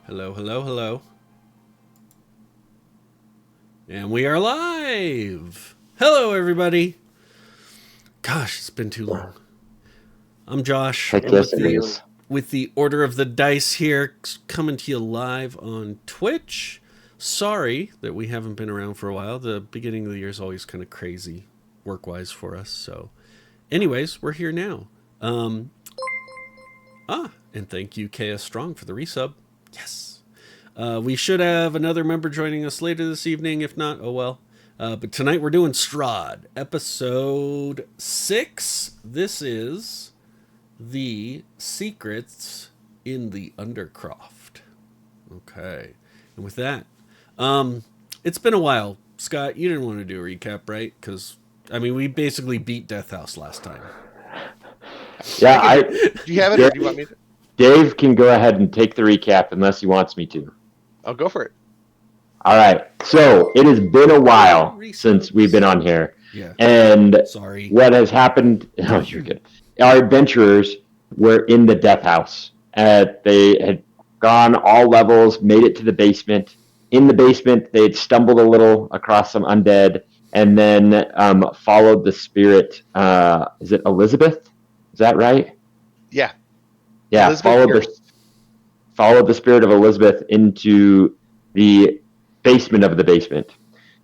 Hello, hello, hello. And we are live. Hello, everybody. Gosh, it's been too long. I'm Josh Heck yes, it is. with the Order of the Dice here, coming to you live on Twitch. Sorry that we haven't been around for a while. The beginning of the year is always kind of crazy work wise for us. So, anyways, we're here now. Um, and thank you, KS Strong, for the resub. Yes. We should have another member joining us later this evening. If not, oh well. But tonight we're doing Strahd, episode 6. This is the secrets in the Undercroft. Okay. And with that, it's been a while. Scott, you didn't want to do a recap, right? Because, I mean, we basically beat Death House last time. Yeah, Do you have it, or Dave, do you want me to? Dave can go ahead and take the recap unless he wants me to. I'll go for it. All right. So it has been a while since we've been on here. Yeah. And Sorry. what has happened? Oh, you're good. Our adventurers were in the death house. They had gone all levels, made it to the basement. In the basement, they had stumbled a little across some undead, and then followed the spirit. Is it Elizabeth? Is that right? Yeah. Yeah, followed the spirit of Elizabeth into the basement of the basement.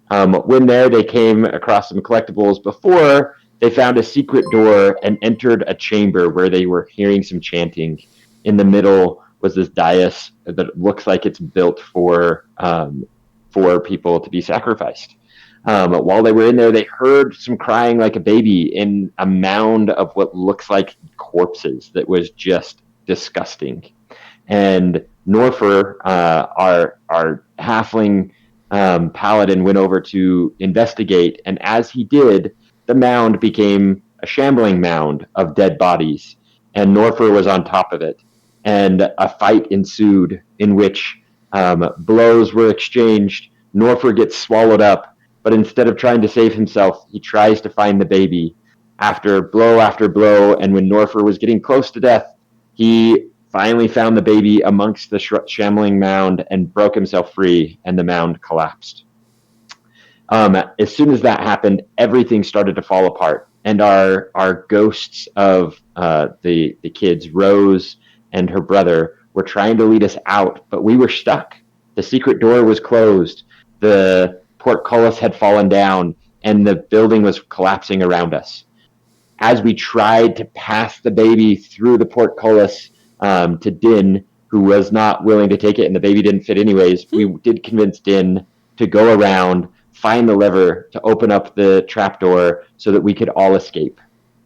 When there, they came across some collectibles before they found a secret door and entered a chamber where they were hearing some chanting. In the middle was this dais that looks like it's built for people to be sacrificed. While they were in there, they heard some crying like a baby in a mound of what looks like corpses that was just disgusting. And Norfer, our halfling paladin, went over to investigate, and as he did, the mound became a shambling mound of dead bodies, and Norfer was on top of it. And a fight ensued in which blows were exchanged. Norfer gets swallowed up, but instead of trying to save himself, he tries to find the baby. After blow, and when Norfer was getting close to death, he finally found the baby amongst the shambling mound and broke himself free, and the mound collapsed. As soon as that happened, everything started to fall apart, and our ghosts of the kids, Rose and her brother, were trying to lead us out, but we were stuck. The secret door was closed. The portcullis had fallen down, and the building was collapsing around us. As we tried to pass the baby through the portcullis to Din, who was not willing to take it, and the baby didn't fit anyways, we did convince Din to go around, find the lever to open up the trapdoor so that we could all escape.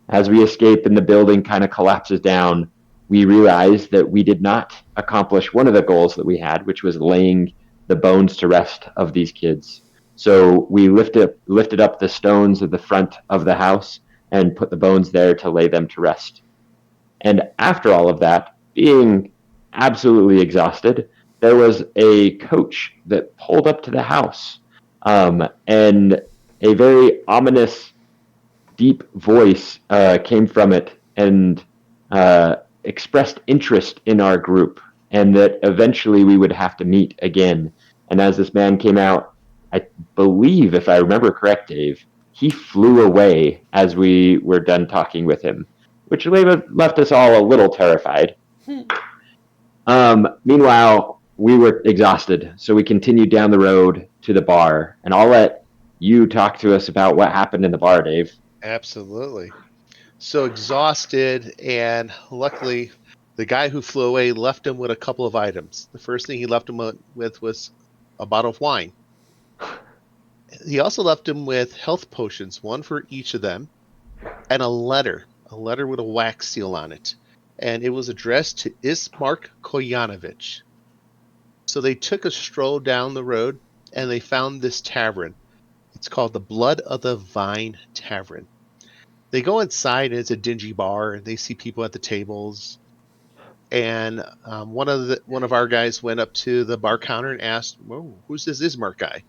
As we escape and the building kind of collapses down, we realized that we did not accomplish one of the goals that we had, which was laying the bones to rest of these kids. So we lifted up the stones of the front of the house and put the bones there to lay them to rest. And after all of that, being absolutely exhausted, there was a coach that pulled up to the house, and a very ominous, deep voice came from it and expressed interest in our group, and that eventually we would have to meet again. And as this man came out, I believe, if I remember correct, Dave, he flew away as we were done talking with him, which left us all a little terrified. Meanwhile, we were exhausted, so we continued down the road to the bar, and I'll let you talk to us about what happened in the bar, Dave. Absolutely. So exhausted, and luckily, the guy who flew away left him with a couple of items. The first thing he left him with was a bottle of wine. He also left him with health potions, one for each of them, and a letter with a wax seal on it. And it was addressed to Ismark Koyanovich. So they took a stroll down the road, and they found this tavern. It's called the Blood of the Vine Tavern. They go inside, and it's a dingy bar, and they see people at the tables. And one of our guys went up to the bar counter and asked, "Whoa, who's this Ismark guy?"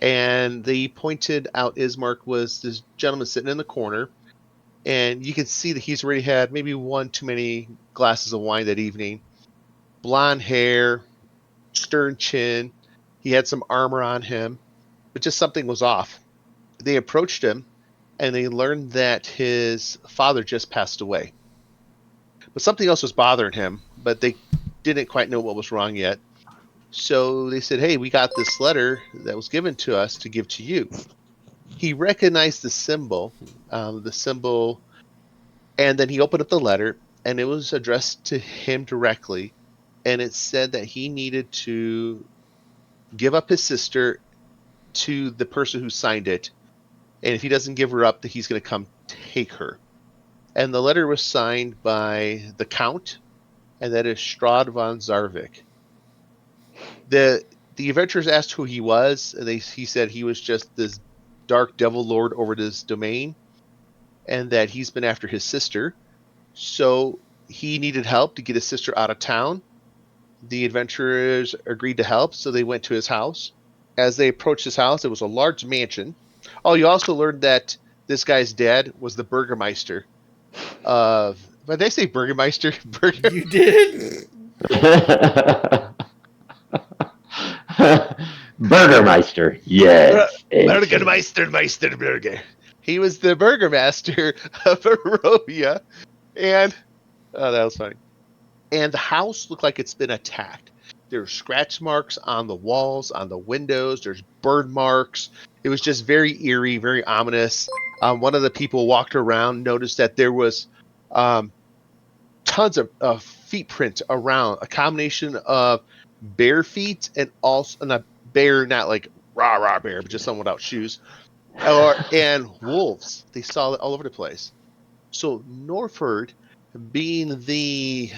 And they pointed out Ismark was this gentleman sitting in the corner, and you could see that he's already had maybe one too many glasses of wine that evening. Blonde hair, stern chin. He had some armor on him, but just something was off. They approached him, and they learned that his father just passed away. But something else was bothering him, but they didn't quite know what was wrong yet. So they said, hey, we got this letter that was given to us to give to you. He recognized the symbol, and then he opened up the letter, and it was addressed to him directly. And it said that he needed to give up his sister to the person who signed it. And if he doesn't give her up, that he's going to come take her. And the letter was signed by the Count, and that is Strahd von Zarvik. The adventurers asked who he was, and he said he was just this dark devil lord over this domain, and that he's been after his sister. So he needed help to get his sister out of town. The adventurers agreed to help, so they went to his house. As they approached his house, it was a large mansion. Oh, you also learned that this guy's dad was the Burgermeister of... But they say Burgermeister? You did? Burgermeister, yes. Burger. He was the Burgermaster of Barovia. And... Oh, that was funny. And the house looked like it's been attacked. There's scratch marks on the walls, on the windows. There's burn marks. It was just very eerie, very ominous. One of the people walked around, noticed that there was tons of feet print around, a combination of bare feet and also not bear, not like rah bear, but just someone without shoes, and wolves. They saw it all over the place. So Norford, being the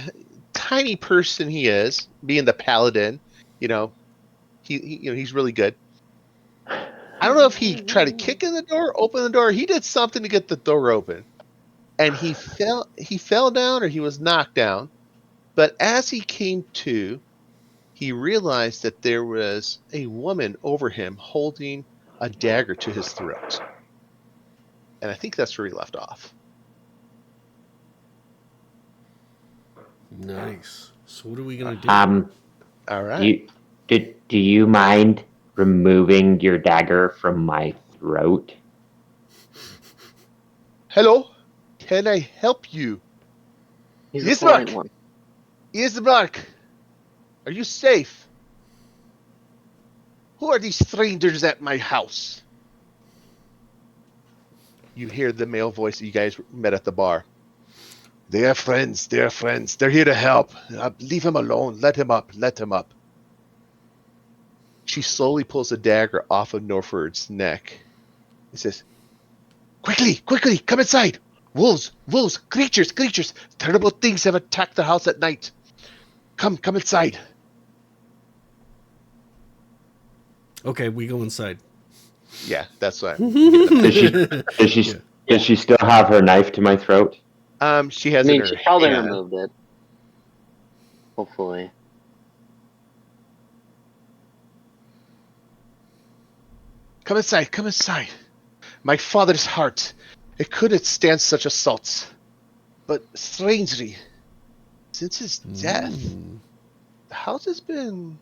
tiny person he is, being the paladin, he's really good. I don't know if he tried to kick in the door, open the door. He did something to get the door open, and he fell down, or he was knocked down. But as he came to, he realized that there was a woman over him holding a dagger to his throat, and I think that's where he left off. Nice. So what are we gonna do? All right. Do you mind removing your dagger from my throat? Hello, can I help you? He's a polite one. Ismark, are you safe? Who are these strangers at my house? You hear the male voice that you guys met at the bar. They are friends. They're here to help. Leave him alone. Let him up. She slowly pulls a dagger off of Norford's neck. He says, Quickly, come inside. Wolves, creatures. Terrible things have attacked the house at night. Come inside. Okay, we go inside. Yeah, that's what. Does she still have her knife to my throat? She has. I mean, she probably removed it. Hopefully. Come inside. My father's heart, it couldn't stand such assaults. But strangely, since his death, the house has been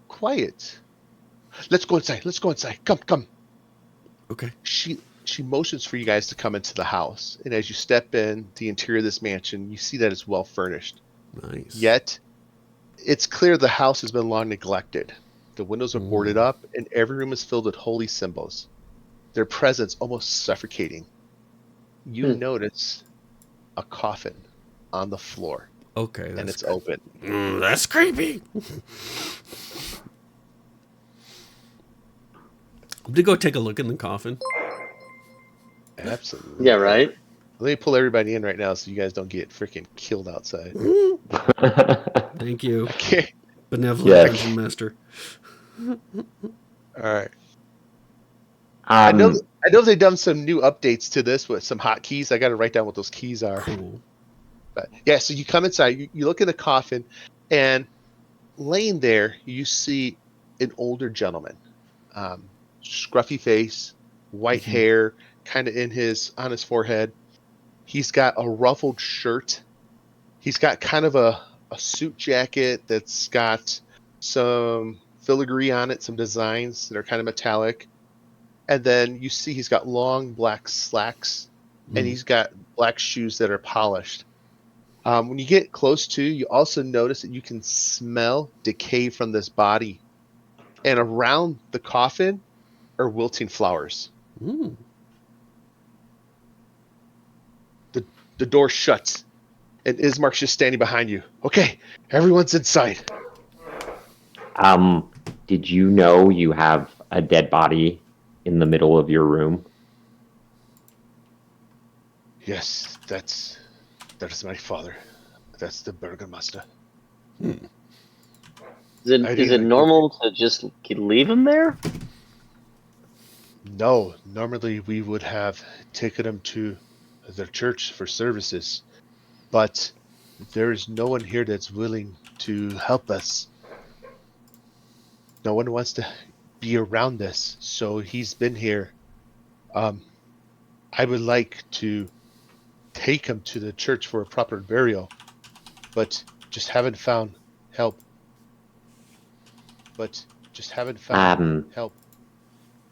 quiet. Let's go inside. Come. Okay. She motions for you guys to come into the house, and as you step in the interior of this mansion, you see that it's well furnished. Nice. Yet, it's clear the house has been long neglected. The windows are boarded up, and every room is filled with holy symbols. Their presence almost suffocating. You notice a coffin on the floor. Okay. And it's open. That's creepy. To go take a look in the coffin. Absolutely. Yeah, right? Let me pull everybody in right now so you guys don't get freaking killed outside. Thank you. Okay. Benevolent Dungeon Master. All right. I know they've done some new updates to this with some hotkeys. I got to write down what those keys are. Cool. But yeah, so you come inside, you look in the coffin, and laying there, you see an older gentleman, scruffy face, white hair, kind of on his forehead. He's got a ruffled shirt. He's got kind of a suit jacket that's got some filigree on it, some designs that are kind of metallic. And then you see he's got long black slacks, and he's got black shoes that are polished. When you get close to, you also notice that you can smell decay from this body. And around the coffin are wilting flowers. Mm. The door shuts, and Ismark's just standing behind you. Okay, everyone's inside. Did you know you have a dead body in the middle of your room? Yes, that is my father. That's the Burgermaster. Is it normal to just leave him there? No, normally we would have taken him to the church for services, but there is no one here that's willing to help us. No one wants to be around us, so he's been here. I would like to take him to the church for a proper burial, but just haven't found help.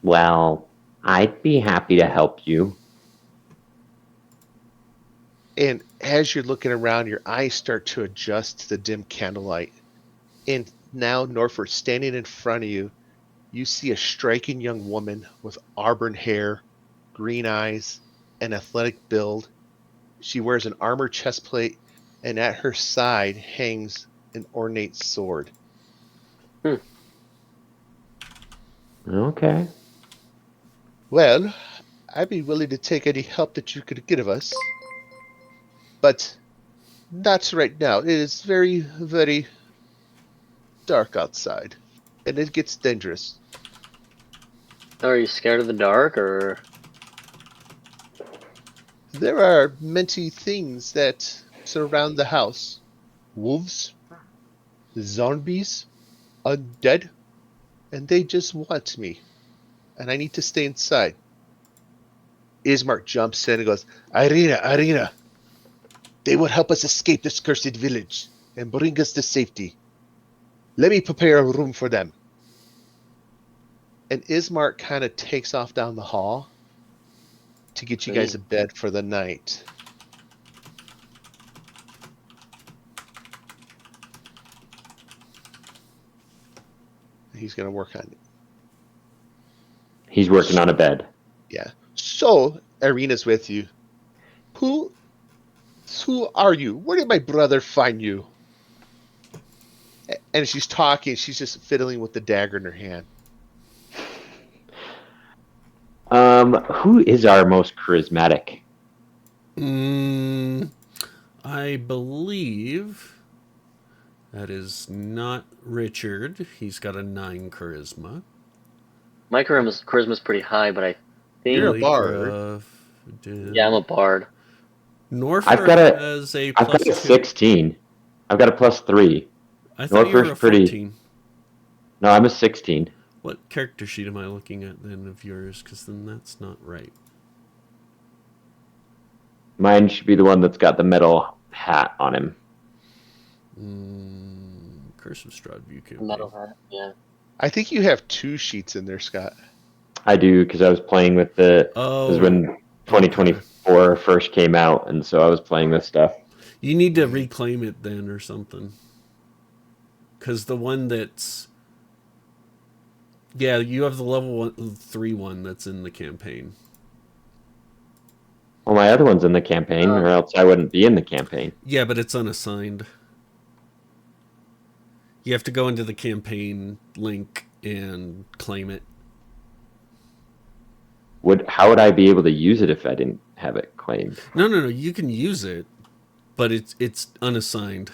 Well, I'd be happy to help you. And as you're looking around, your eyes start to adjust to the dim candlelight. And now, Norford, standing in front of you, you see a striking young woman with auburn hair, green eyes, an athletic build. She wears an armor chestplate, and at her side hangs an ornate sword. Okay. Well, I'd be willing to take any help that you could give us, but not right now. It is very, very dark outside, and it gets dangerous. Are you scared of the dark, or? There are many things that surround the house. Wolves, zombies, undead, and they just want me. And I need to stay inside. Ismark jumps in and goes, Irina, they will help us escape this cursed village and bring us to safety. Let me prepare a room for them. And Ismark kind of takes off down the hall to get you guys a bed for the night. He's going to work on it. He's working on a bed. Yeah. So, Irina's with you. Who are you? Where did my brother find you? And she's talking. She's just fiddling with the dagger in her hand. Who is our most charismatic? I believe that is not Richard. He's got a 9 charisma. My charisma's pretty high, but I think You're a bard. Yeah, I'm a bard. Norfolk has a I've got a 16. I've got a +3. I thought you were a 14. No, I'm a 16. What character sheet am I looking at then of yours? Because then that's not right. Mine should be the one that's got the metal hat on him. Curse of Strahd view campaign. Metal hat, yeah. I think you have 2 sheets in there, Scott. I do, because I was playing with it was when 2024 first came out, and so I was playing this stuff. You need to reclaim it then or something. Because the one that's... Yeah, you have the level 3 one that's in the campaign. Well, my other one's in the campaign, or else I wouldn't be in the campaign. Yeah, but it's unassigned. You have to go into the campaign link and claim it. How would I be able to use it if I didn't have it claimed? No. You can use it, but it's unassigned.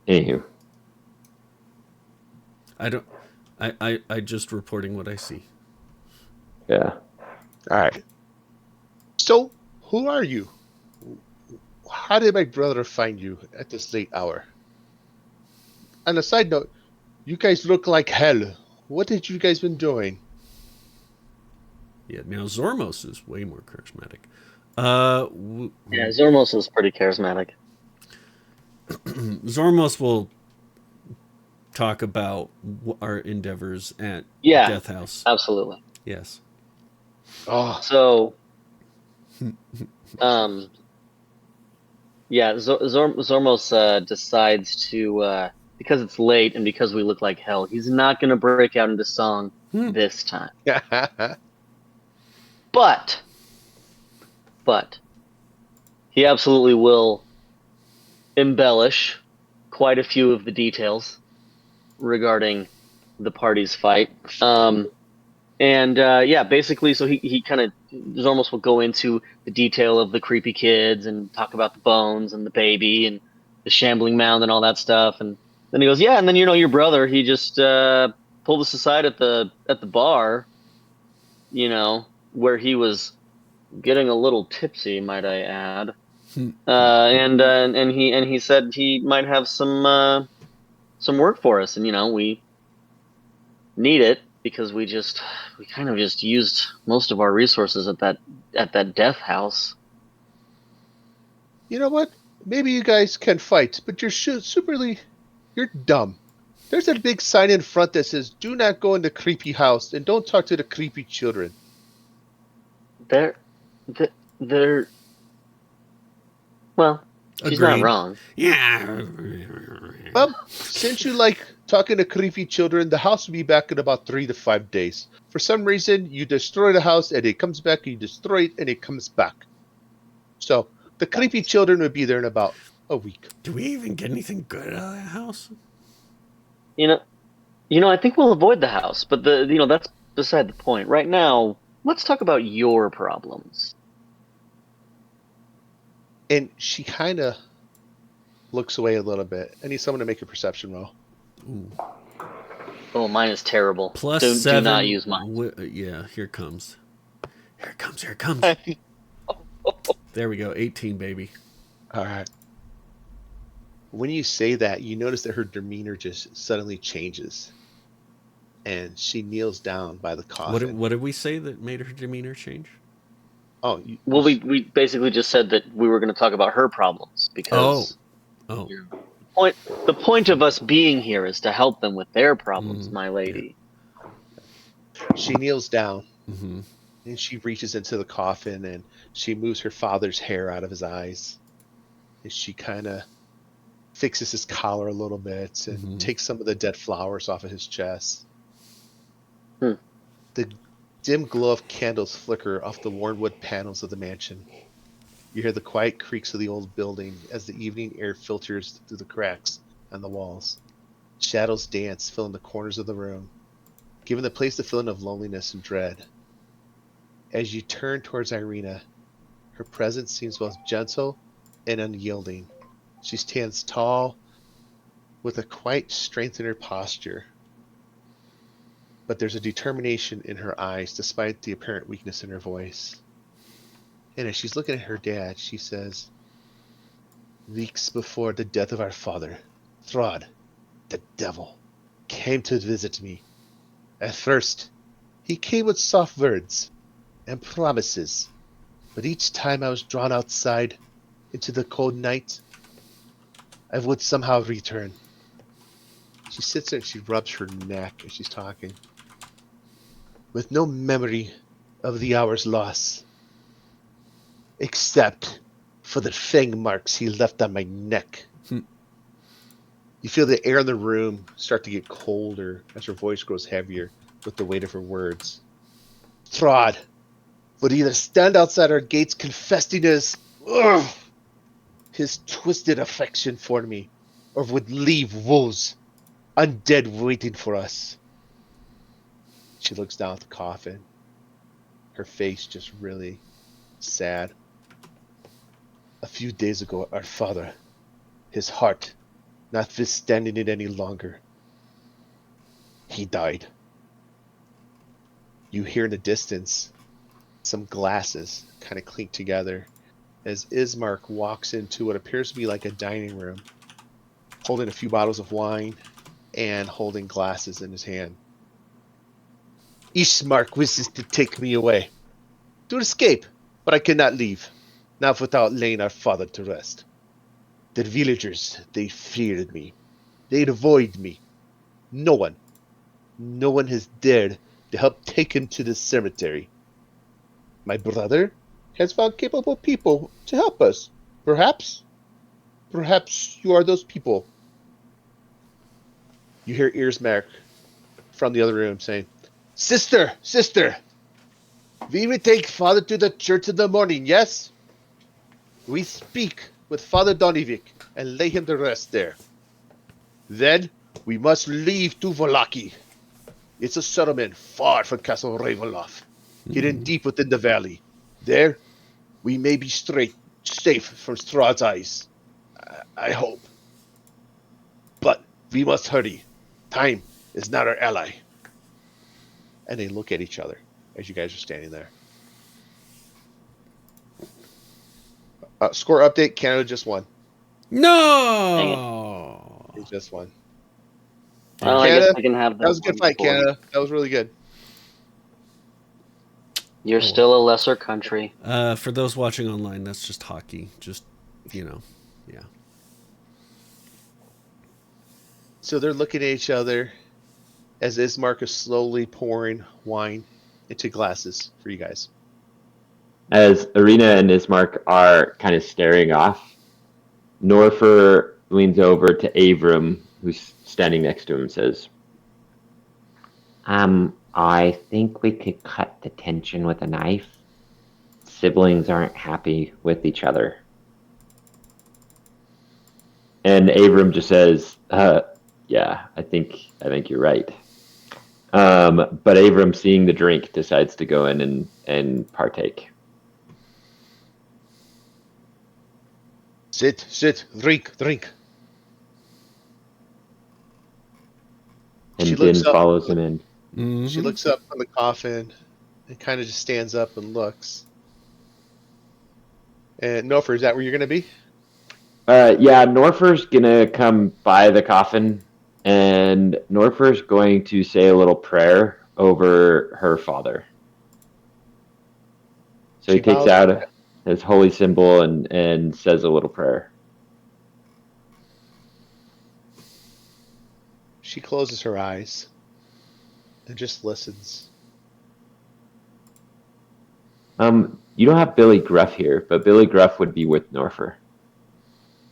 Anywho. I just reporting what I see. Yeah. All right. So, who are you? How did my brother find you at this late hour? On a side note, you guys look like hell. What had you guys been doing? Yeah, now Zormos is way more charismatic. Yeah, Zormos is pretty charismatic. Zormos will talk about our endeavors at Death House. Absolutely. Yes. Oh, So, Zormos decides to, because it's late and because we look like hell, he's not going to break out into song this time. But he absolutely will embellish quite a few of the details regarding the party's fight. Basically, so he kind of Zormos will go into the detail of the creepy kids and talk about the bones and the baby and the shambling mound and all that stuff. And then he goes, yeah, and then your brother, he just pulled us aside at the bar, where he was getting a little tipsy, might I add. And he said he might have some work for us, and we need it because we kind of just used most of our resources at that death house. you know what? Maybe you guys can fight, but you're you're dumb. There's a big sign in front that says, "Do not go in the creepy house and don't talk to the creepy children." They're well, she's not wrong. Yeah. Well, since you like talking to creepy children, the house will be back in about 3 to 5 days. For some reason, you destroy the house and it comes back, you destroy it and it comes back. So, the creepy children will be there in about a week. Do we even get anything good out of that house? I think we'll avoid the house, but that's beside the point. Right now, let's talk about your problems. And she kind of looks away a little bit. I need someone to make a perception roll. Ooh. Oh, mine is terrible. Plus do 7. Do not use mine. Yeah, here it comes. Here it comes. There we go. 18, baby. All right. When you say that, you notice that her demeanor just suddenly changes. And she kneels down by the coffin. What did we say that made her demeanor change? Oh, well, we basically just said that we were going to talk about her problems because the point of us being here is to help them with their problems, my lady. Yeah. She kneels down, and she reaches into the coffin and she moves her father's hair out of his eyes. And she kind of fixes his collar a little bit and takes some of the dead flowers off of his chest. The dim glow of candles flicker off the worn wood panels of the mansion. You hear the quiet creaks of the old building as the evening air filters through the cracks on the walls. Shadows dance, filling the corners of the room, giving the place a feeling of loneliness and dread. As you turn towards Irina, her presence seems both gentle and unyielding. She stands tall, with a quiet strength in her posture. But there's a determination in her eyes, despite the apparent weakness in her voice. And as she's looking at her dad, she says, "Weeks before the death of our father, Strahd, the devil, came to visit me. At first, he came with soft words and promises, but each time I was drawn outside into the cold night, I would somehow return." She sits there and she rubs her neck as she's talking. "With no memory of the hour's loss, except for the fang marks he left on my neck." You feel the air in the room start to get colder as her voice grows heavier with the weight of her words. Strahd would either stand outside our gates confessing his twisted affection for me, or would leave wolves undead waiting for us. She looks down at the coffin, her face just really sad. "A few days ago, our father, his heart not withstanding it any longer, he died." You hear in the distance some glasses kind of clink together as Ismark walks into what appears to be like a dining room, holding a few bottles of wine and holding glasses in his hand. "Ismark wishes to take me away, to escape, but I cannot leave, not without laying our father to rest. The villagers, they feared me. They'd avoid me. No one has dared to help take him to the cemetery. My brother has found capable people to help us. Perhaps you are those people. You hear Earsmark from the other room saying, Sister! We will take Father to the church in the morning, yes? We speak with Father Donivik and lay him to rest there. Then we must leave to Volaki. It's a settlement far from Castle Ravenloft, hidden deep within the valley. There, we may be safe from Strahd's eyes. I hope. But we must hurry. Time is not our ally. And they look at each other as you guys are standing there. Score update, Canada just won. No. They just won. Well, I guess I can have that was a good fight, for you. Canada. That was really good. You're still a lesser country. For those watching online, that's just hockey. Just, yeah. So they're looking at each other as Ismark is slowly pouring wine into glasses for you guys. As Arena and Ismark are kind of staring off, Norfer leans over to Avram, who's standing next to him, and says, I think we could cut the tension with a knife. Siblings aren't happy with each other. And Avram just says, yeah, I think you're right. But Avram, seeing the drink, decides to go in and partake. Sit, drink. And She Din looks up. follows him in. Mm-hmm. She looks up from the coffin and kind of just stands up and looks. And Norfer, is that where you're going to be? Yeah, Norfer's gonna come by the coffin, and Norfer's going to say a little prayer over her father. So he takes out his holy symbol and says a little prayer. She closes her eyes and just listens. You don't have Billy Gruff here, but Billy Gruff would be with Norfer.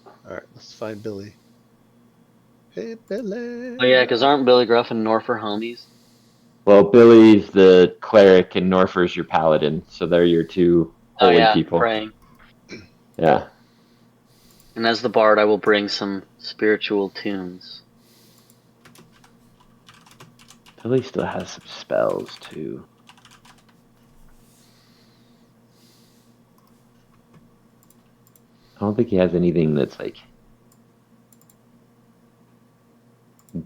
All right, let's find Billy. Hey, Billy. Oh yeah, because aren't Billy Gruff and Norfer homies? Well, Billy's the cleric and Norfer's your paladin, so they're your two holy people. Praying. Yeah. And as the bard, I will bring some spiritual tunes. Billy still has some spells too. I don't think he has anything that's like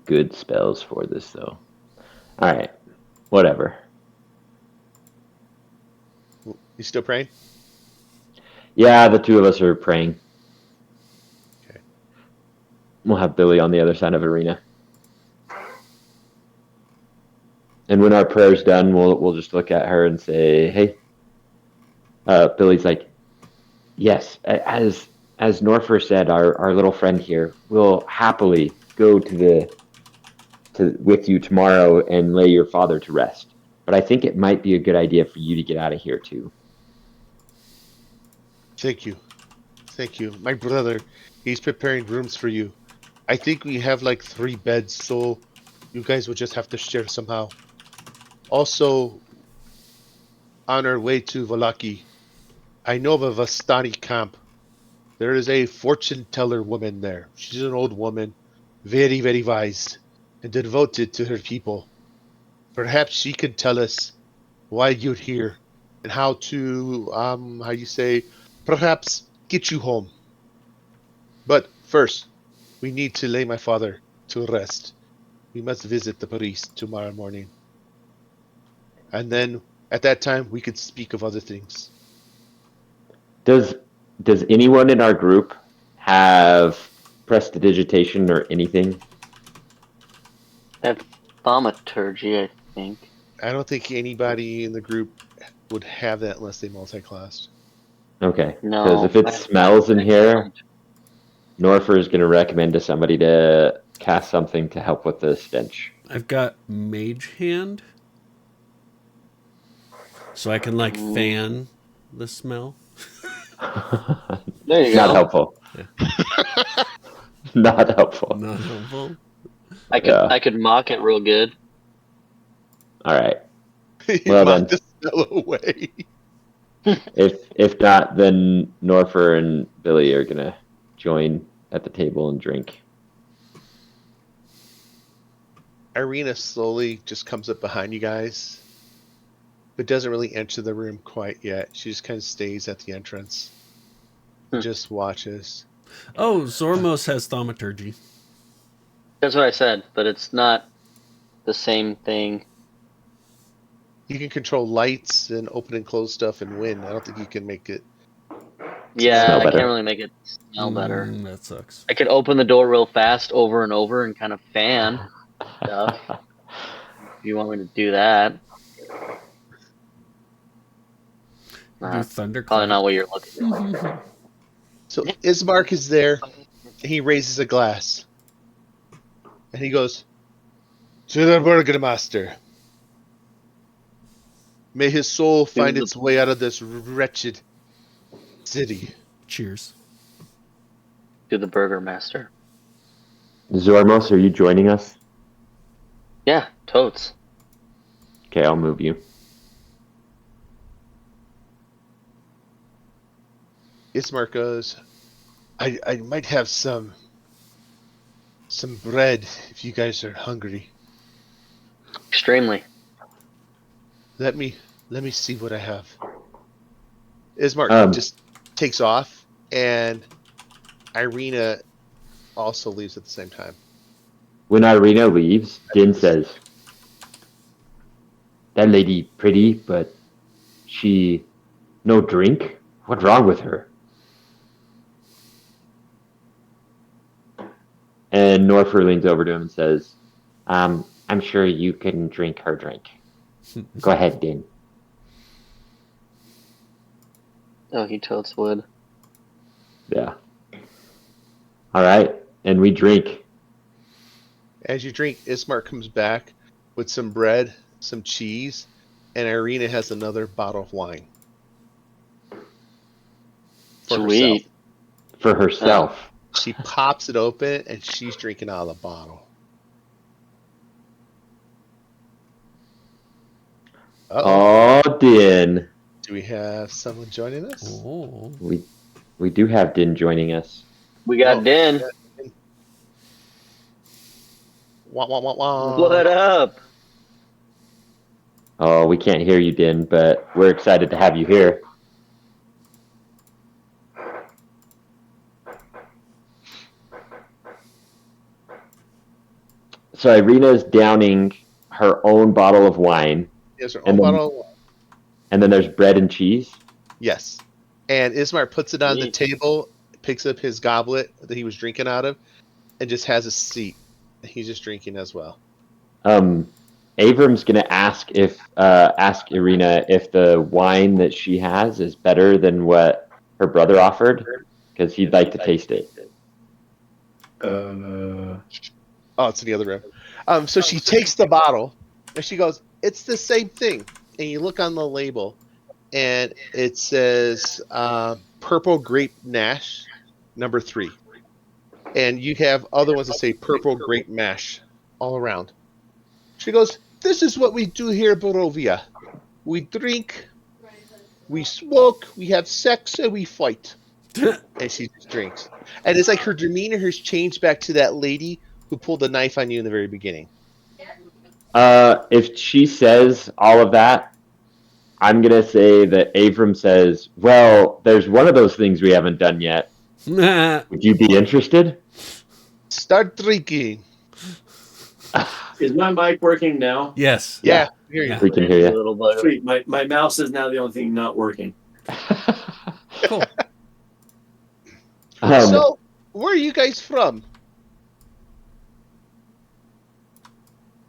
good spells for this though. Alright. Whatever. You still praying? Yeah, the two of us are praying. Okay. We'll have Billy on the other side of Arena. And when our prayer's done, we'll just look at her and say, hey. Billy's like, yes, as Norfer said, our little friend here, will happily go with you tomorrow and lay your father to rest. But I think it might be a good idea for you to get out of here too. Thank you. My brother, he's preparing rooms for you. I think we have like 3 beds, so you guys will just have to share somehow. Also, on our way to Volaki, I know of a Vastani camp. There is a fortune teller woman there. She's an old woman, very, very wise, and devoted to her people. Perhaps she can tell us why you're here and how to, perhaps get you home. But first, we need to lay my father to rest. We must visit the priest tomorrow morning. And then, at that time, we could speak of other things. Does anyone in our group have prestidigitation or anything? I have thaumaturgy, I think. I don't think anybody in the group would have that unless they multi-classed. Okay. No. Because if it smells in here, Norfer is going to recommend to somebody to cast something to help with the stench. I've got Mage Hand, so I can like fan the smell. There you Not go. helpful. Yeah. Not helpful. Not helpful. I could mock it real good. All right. You Well, mock then. the smell away. If not, then Norfer and Billy are gonna join at the table and drink. Irina slowly just comes up behind you guys, but doesn't really enter the room quite yet. She just kind of stays at the entrance and just watches. Oh, Zormos has thaumaturgy. That's what I said, but it's not the same thing. You can control lights and open and close stuff and wind. I don't think you can make it. Yeah, Smell I better. can't really make it smell better. That sucks. I could open the door real fast over and over and kind of fan stuff. If you want me to do that. Do thunderclap. Probably not what you're looking for. So Ismark is there. And he raises a glass. And he goes, "To the Burgermaster. May his soul find its way out of this wretched city." Cheers. To the Burger Master. Zormos, are you joining us? Yeah, totes. Okay, I'll move you. Ismark goes, I might have some bread if you guys are hungry. Extremely. Let me see what I have. Ismark just takes off, and Irina also leaves at the same time. When Irina leaves, Din says, "That lady pretty, but she no drink? What's wrong with her?" And Norfer leans over to him and says, I'm sure you can drink her drink. Go ahead, Din. Oh, he totes would. Yeah. All right, and we drink. As you drink, Ismark comes back with some bread, some cheese, and Irina has another bottle of wine. For Sweet. herself. For herself. She pops it open, and she's drinking out of the bottle. Oh, Din. Do we have someone joining us? Oh. We do have Din joining us. We got Din. Wah, wah, wah, wah. What up? Oh, we can't hear you, Din, but we're excited to have you here. So Irina's downing her own bottle of wine. Yes, her own And then- bottle of wine. And then there's bread and cheese. Yes. And Ismar puts it on the Neat. table, picks up his goblet that he was drinking out of, and just has a seat. He's just drinking as well. Avram's gonna ask Irina if the wine that she has is better than what her brother offered, because he'd like to taste it. Oh, it's in the other room. So she takes the bottle, and she goes, "It's the same thing." And you look on the label, and it says Purple Grape Nash, number 3. And you have other ones that say Purple Grape Mash all around. She goes, "This is what we do here in Barovia. We drink, we smoke, we have sex, and we fight." And she just drinks. And it's like her demeanor has changed back to that lady who pulled the knife on you in the very beginning. If she says all of that, I'm gonna say that Avram says, "Well, there's one of those things we haven't done yet. Would you be interested?" Start drinking. Is my mic working now? Yes. Yeah, here you Yeah. We can hear you. Little bugger. Sweet. My mouse is now the only thing not working. Cool. So, where are you guys from?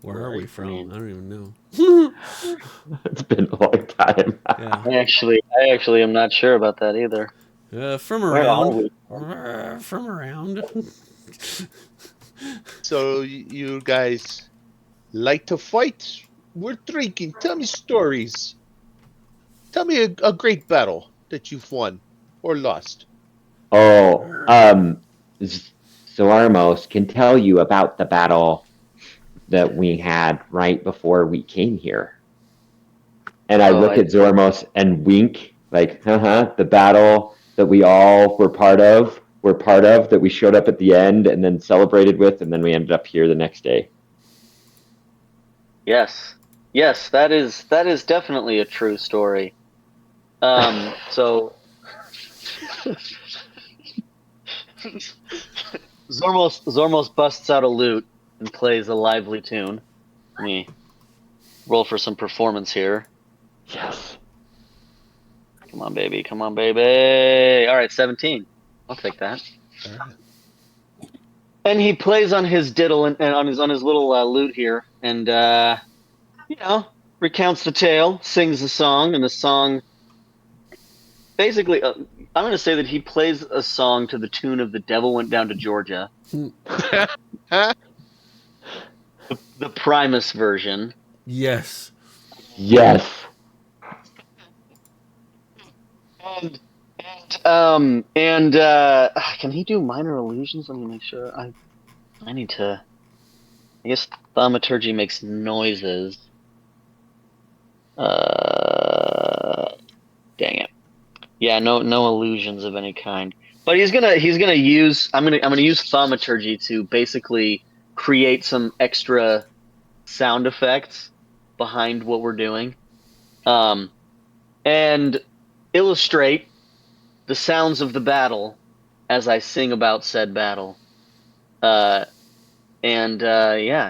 Where are we from? I don't even know. It's been a long time. Yeah. I actually am not sure about that either. From Where are around. we? From around. So you guys like to fight? We're drinking. Tell me stories. Tell me a great battle that you've won or lost. Oh, Zormos can tell you about the battle that we had right before we came here. And I look at Zormos and wink, like, the battle that we all were part of, that we showed up at the end and then celebrated with, and then we ended up here the next day. Yes, that is definitely a true story. So Zormos busts out a lute and plays a lively tune. Let me roll for some performance here. Yes. Come on, baby. Come on, baby. All right, 17. I'll take that. All right. And he plays on his diddle and on his little lute here, and recounts the tale, sings a song, and the song. Basically, I'm going to say that he plays a song to the tune of "The Devil Went Down to Georgia," the Primus version. Yes. Yes. And can he do minor illusions? Let me make sure. I need to. I guess thaumaturgy makes noises. Dang it. Yeah, no illusions of any kind. But he's gonna use. I'm gonna use thaumaturgy to basically create some extra sound effects behind what we're doing, and illustrate the sounds of the battle as I sing about said battle. Yeah,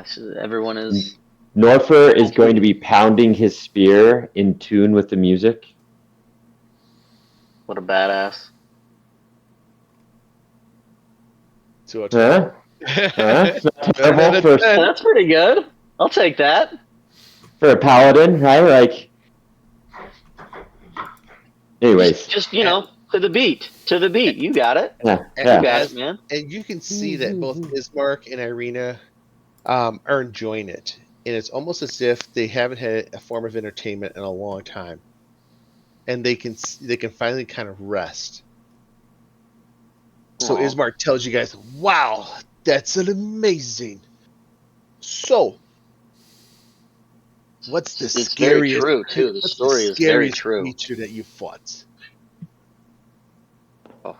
so everyone is. Norfer is going to be pounding his spear in tune with the music. What a badass. So It's not terrible for That's pretty good. I'll take that. a paladin, right? Like, anyways. Just to the beat. You got it. Yeah. You got it, man. And you can see that both Ismark and Irina are enjoying it. And it's almost as if they haven't had a form of entertainment in a long time. And they can finally kind of rest. So Aw. Ismark tells you guys, wow, that's an amazing. So, what's the It's scariest? very true too. The what's story the is very scariest true. creature that you fought? Oh.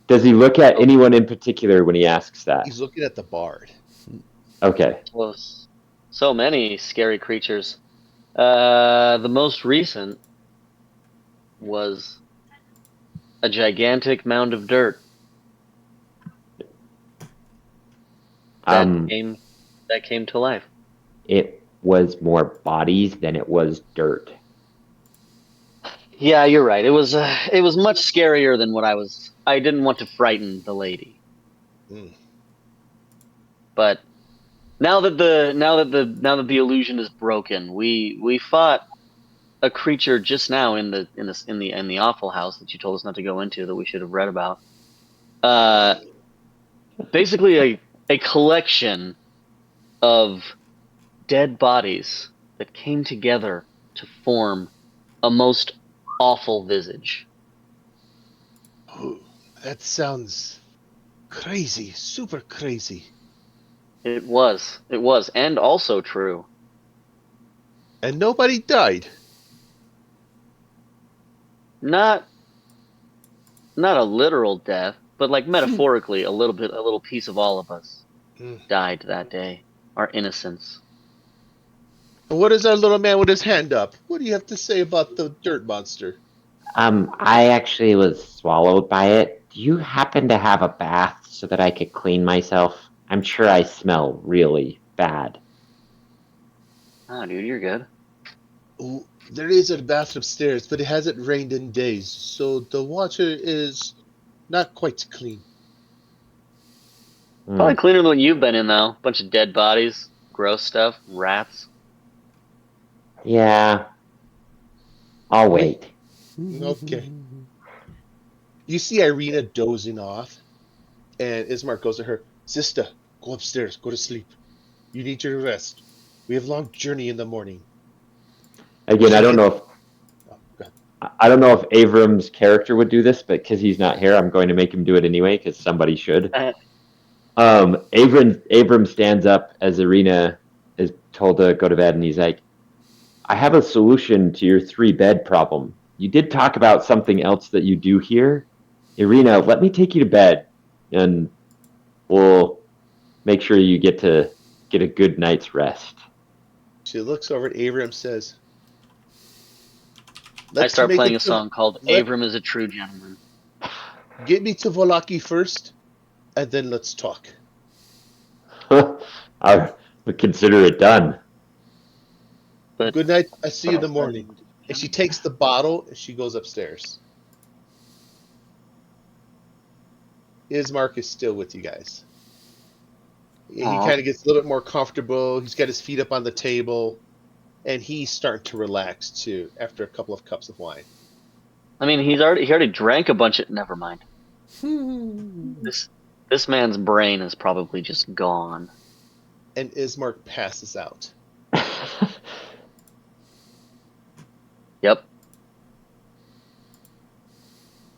Does he look at anyone in particular when he asks that? He's looking at the bard. Okay. Well, so many scary creatures. The most recent was a gigantic mound of dirt that came to life. It was more bodies than it was dirt. Yeah, you're right. It was much scarier than what I didn't want to frighten the lady. But now that the illusion is broken, we fought a creature just now in the awful house that you told us not to go into, that we should have read about. Basically a collection of dead bodies that came together to form a most awful visage. Oh, that sounds crazy, super crazy. It was, and also true. And nobody died. Not a literal death, but like metaphorically, a little piece of all of us died that day. Our innocence. And what is our little man with his hand up? What do you have to say about the dirt monster? I actually was swallowed by it. Do you happen to have a bath so that I could clean myself? I'm sure I smell really bad. Oh, dude, you're good. Ooh, there is a bath upstairs, but it hasn't rained in days, so the water is not quite clean. Probably cleaner than you've been in, though. Bunch of dead bodies, gross stuff, rats. Yeah. I'll wait. Okay. You see Irina dozing off, and Ismark goes to her. Sister, go upstairs. Go to sleep. You need your rest. We have a long journey in the morning. Again, I don't know if Oh, go ahead. I don't know if Avram's character would do this, but because he's not here, I'm going to make him do it anyway because somebody should. Abram stands up as Irina is told to go to bed, and he's like, "I have a solution to your 3-bed problem. You did talk about something else that you do here, Irina. Let me take you to bed, and we'll make sure you get a good night's rest." She looks over at Avram and says, I start make playing it a song called Avram is a True Gentleman. Get me to Volaki first, and then let's talk. I would consider it done. But Good night. I see you in the morning. And she takes the bottle and she goes upstairs. Ismark is still with you guys. He kind of gets a little bit more comfortable. He's got his feet up on the table, and he's starting to relax too after a couple of cups of wine. I mean, he already drank a bunch of. Never mind. This man's brain is probably just gone. And Ismark passes out. Yep.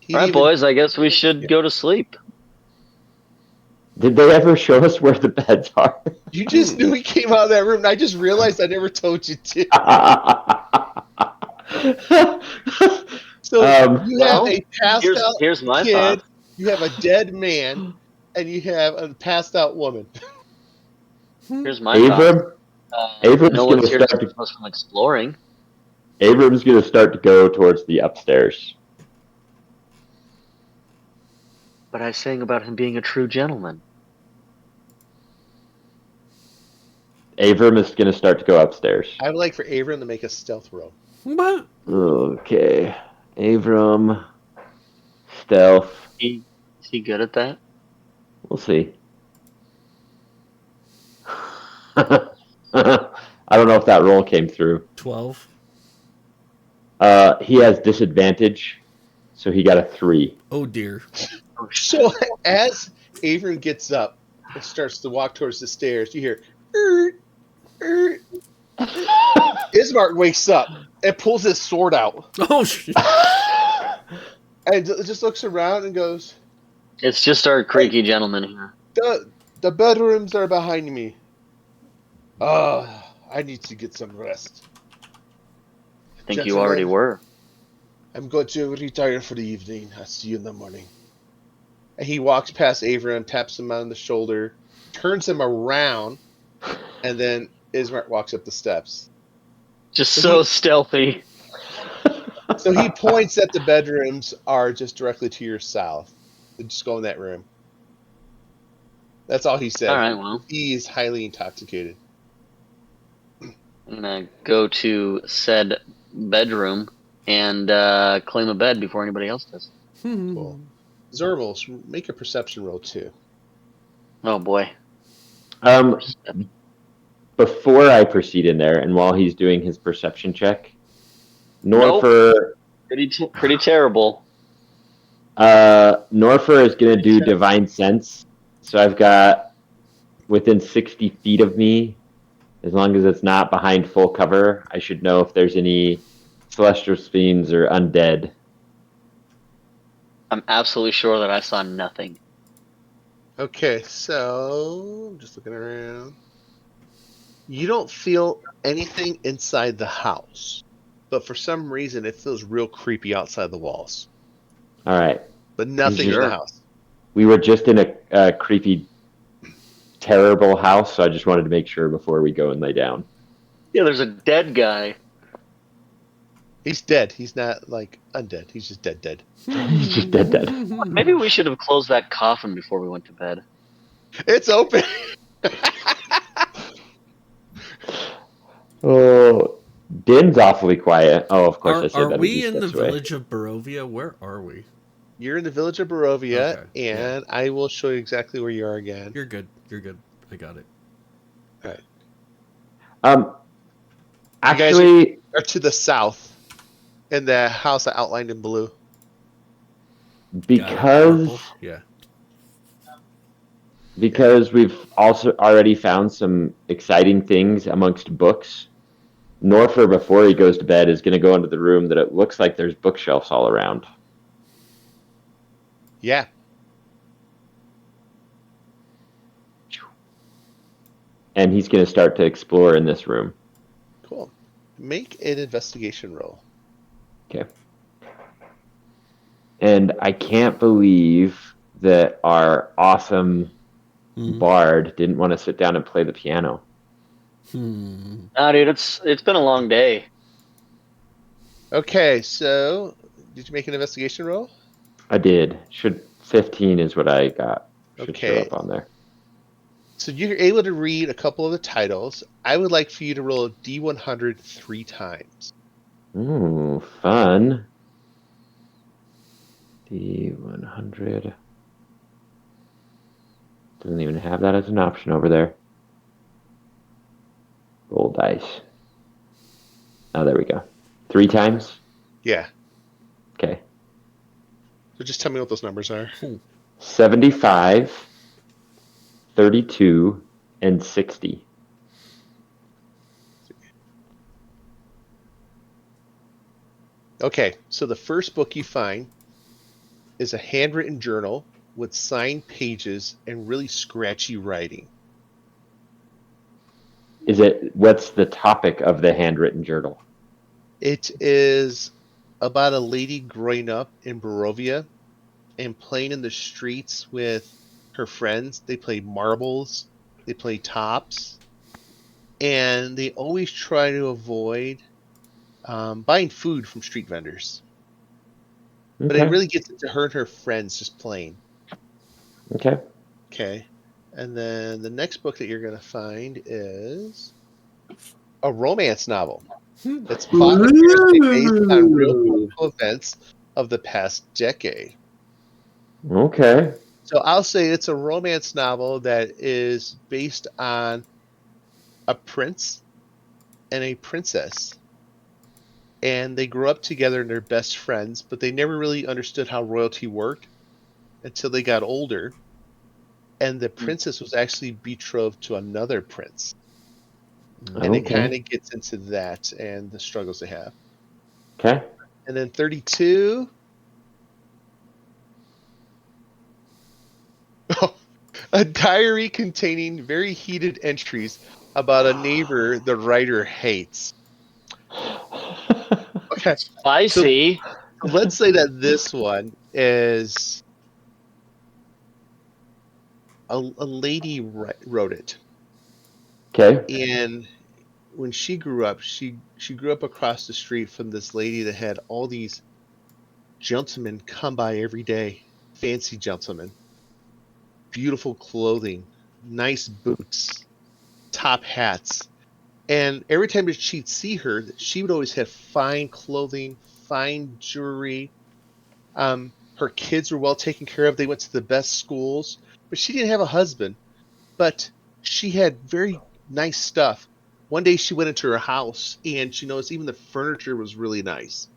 All right, boys. I guess we should go to sleep. Did they ever show us where the beds are? You just knew he came out of that room, and I just realized I never told you to. So you have a passed out here's my kid, thought. you have a dead man, and you have a passed out woman. Here's my thought. Abram's no going one's to here to start keep us from exploring. Abram's going to start to go towards the upstairs. But I sang about him being a true gentleman. Abram is going to start to go upstairs. I would like for Abram to make a stealth roll. What? Okay. Abram. Stealth. Is he good at that? We'll see. I don't know if that roll came through. 12. He has disadvantage, so he got a 3. Oh dear. So as Abram gets up and starts to walk towards the stairs, you hear, Ismark wakes up and pulls his sword out. Oh shit. And just looks around and goes, It's just our creaky gentleman here. The bedrooms are behind me. I need to get some rest. I think you already were. I'm going to retire for the evening. I'll see you in the morning. And he walks past Avram, taps him on the shoulder, turns him around, and then Ismark walks up the steps. Just so stealthy. So he points that the bedrooms are just directly to your south. So just go in that room. That's all he said. All right, well. He is highly intoxicated. I'm going to go to said bedroom and claim a bed before anybody else does. Cool. Zervils, make a perception roll too. Oh, boy. Before I proceed in there, and while he's doing his perception check, Norfer... Nope. Pretty terrible. Norfer is going to do Divine Sense. So I've got within 60 feet of me, as long as it's not behind full cover, I should know if there's any celestial fiends or undead. I'm absolutely sure that I saw nothing. Okay, so just looking around. You don't feel anything inside the house, but for some reason it feels real creepy outside the walls. All right. But nothing in the house. We were just in a creepy, terrible house, so I just wanted to make sure before we go and lay down. Yeah, there's a dead guy. He's dead. He's not like undead. He's just dead. He's just dead. Maybe we should have closed that coffin before we went to bed. It's open. Oh, Din's awfully quiet. Oh, of course I said that. Are we in the village of Barovia? Where are we? You're in the village of Barovia, and I will show you exactly where you are again. You're good. I got it. All right. Actually, you guys are to the south, in the house I outlined in blue. Because Yeah. because we've also already found some exciting things amongst books. Norfer, before he goes to bed, is going to go into the room that it looks like there's bookshelves all around. Yeah. And he's going to start to explore in this room. Cool. Make an investigation roll. Okay. And I can't believe that our awesome bard didn't want to sit down and play the piano. Nah, dude, it's been a long day. Okay, so did you make an investigation roll? I did. 15 is what I got. Should show Okay. up on there. So you're able to read a couple of the titles. I would like for you to roll a D100 3 times. Ooh, fun. D100. Doesn't even have that as an option over there. Roll dice. Oh, there we go. 3 times? Yeah. Okay. So just tell me what those numbers are. 75, 32, and 60. Okay, so the first book you find is a handwritten journal with signed pages and really scratchy writing. What's the topic of the handwritten journal? It is about a lady growing up in Barovia and playing in the streets with her friends. They play marbles, they play tops, and they always try to avoid buying food from street vendors. But it Okay. really gets into her and her friends just playing. Okay. Okay. And then the next book that you're going to find is a romance novel. It's apparently based on real political events of the past decade. Okay. So I'll say it's a romance novel that is based on a prince and a princess. And they grew up together and they're best friends, but they never really understood how royalty worked until they got older. And the princess was actually betrothed to another prince. And it kind of gets into that and the struggles they have. Okay. And then 32. A diary containing very heated entries about a neighbor the writer hates. Okay. Spicy. So let's say that this one is a lady wrote it. Okay. And when she grew up, she grew up across the street from this lady that had all these gentlemen come by every day, fancy gentlemen, beautiful clothing, nice boots, top hats. And every time that she'd see her, she would always have fine clothing, fine jewelry. Her kids were well taken care of. They went to the best schools, but she didn't have a husband. But she had very nice stuff. One day she went into her house and she noticed even the furniture was really nice.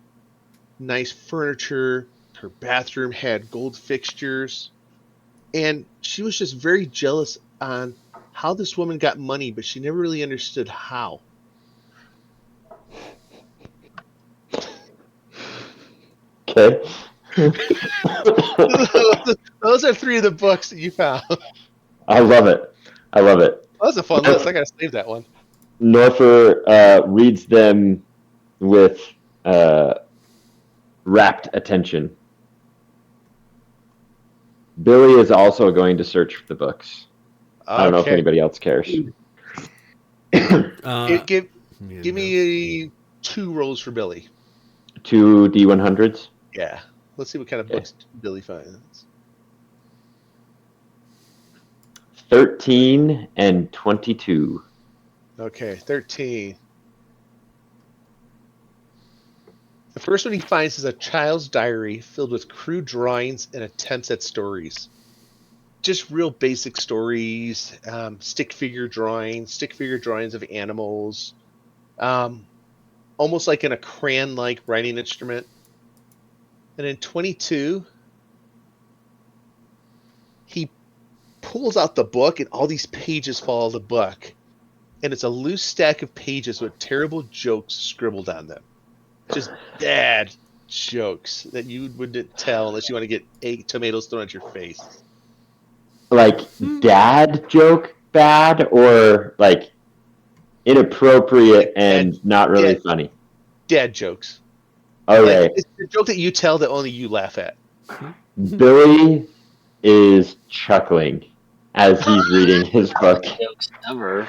Nice furniture. Her bathroom had gold fixtures. And she was just very jealous on how this woman got money, but she never really understood how. Okay. Those are 3 of the books that you found. I love it. I love it. That was a fun list. I gotta save that one. Norfer reads them with rapt attention. Billy is also going to search for the books. I don't know if anybody else cares. Give me 2 rolls for Billy. 2 D100s. Yeah. Let's see what kind of books Billy finds. 13 and 22. Okay, 13. The first one he finds is a child's diary filled with crude drawings and attempts at stories. Just real basic stories, stick figure drawings of animals, almost like in a crayon-like writing instrument. And in 22, he pulls out the book, and all these pages follow the book. And it's a loose stack of pages with terrible jokes scribbled on them. Just bad jokes that you wouldn't tell unless you want to get 8 tomatoes thrown at your face. Like dad joke bad, or like inappropriate and not really funny? Dad jokes. Okay. Like, it's a joke that you tell that only you laugh at. Billy is chuckling as he's reading his book. Jokes ever.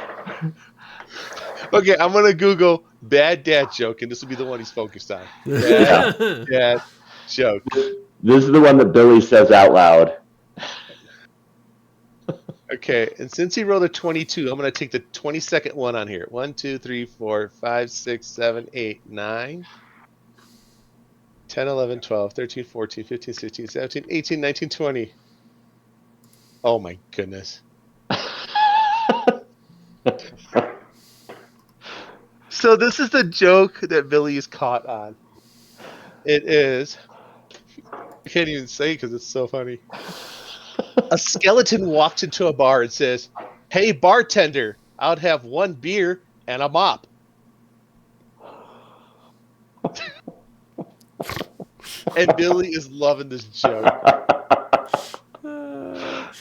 Okay, I'm going to Google bad dad joke, and this will be the one he's focused on. Yeah. Bad dad joke. This is the one that Billy says out loud. Okay, and since he rolled a 22, I'm going to take the 22nd one on here. 1, 2, 3, 4, 5, 6, 7, 8, 9, 10, 11, 12, 13, 14, 15, 16, 17, 18, 19, 20. Oh my goodness. So this is the joke that Billy is caught on. It is... I can't even say it because it's so funny. A skeleton walks into a bar and says, "Hey, bartender, I'd have 1 beer and a mop." And Billy is loving this joke.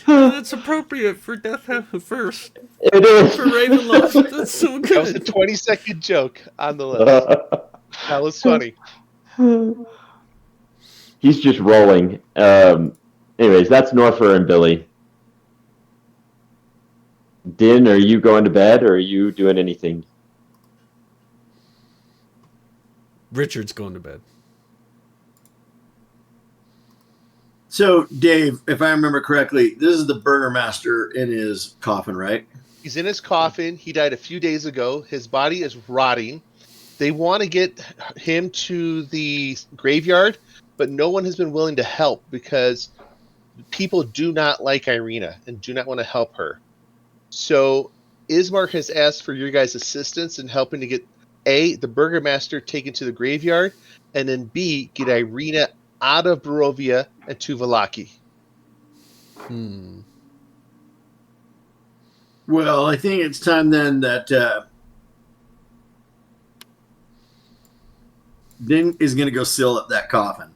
That's appropriate for Death First. It is. For Ravenloft. That's so good. That was the 22nd joke on the list. That was funny. He's just rolling. Anyways, that's Norfer and Billy. Din, are you going to bed, or are you doing anything? Richard's going to bed. So, Dave, if I remember correctly, this is the Burgermaster in his coffin, right? He's in his coffin. He died a few days ago. His body is rotting. They want to get him to the graveyard, but no one has been willing to help because people do not like Irina and do not want to help her. So Ismark has asked for your guys' assistance in helping to get A, the Burgermaster taken to the graveyard, and then B, get Irina out of Barovia and to Vallaki. Well, I think it's time then that Din is going to go seal up that coffin.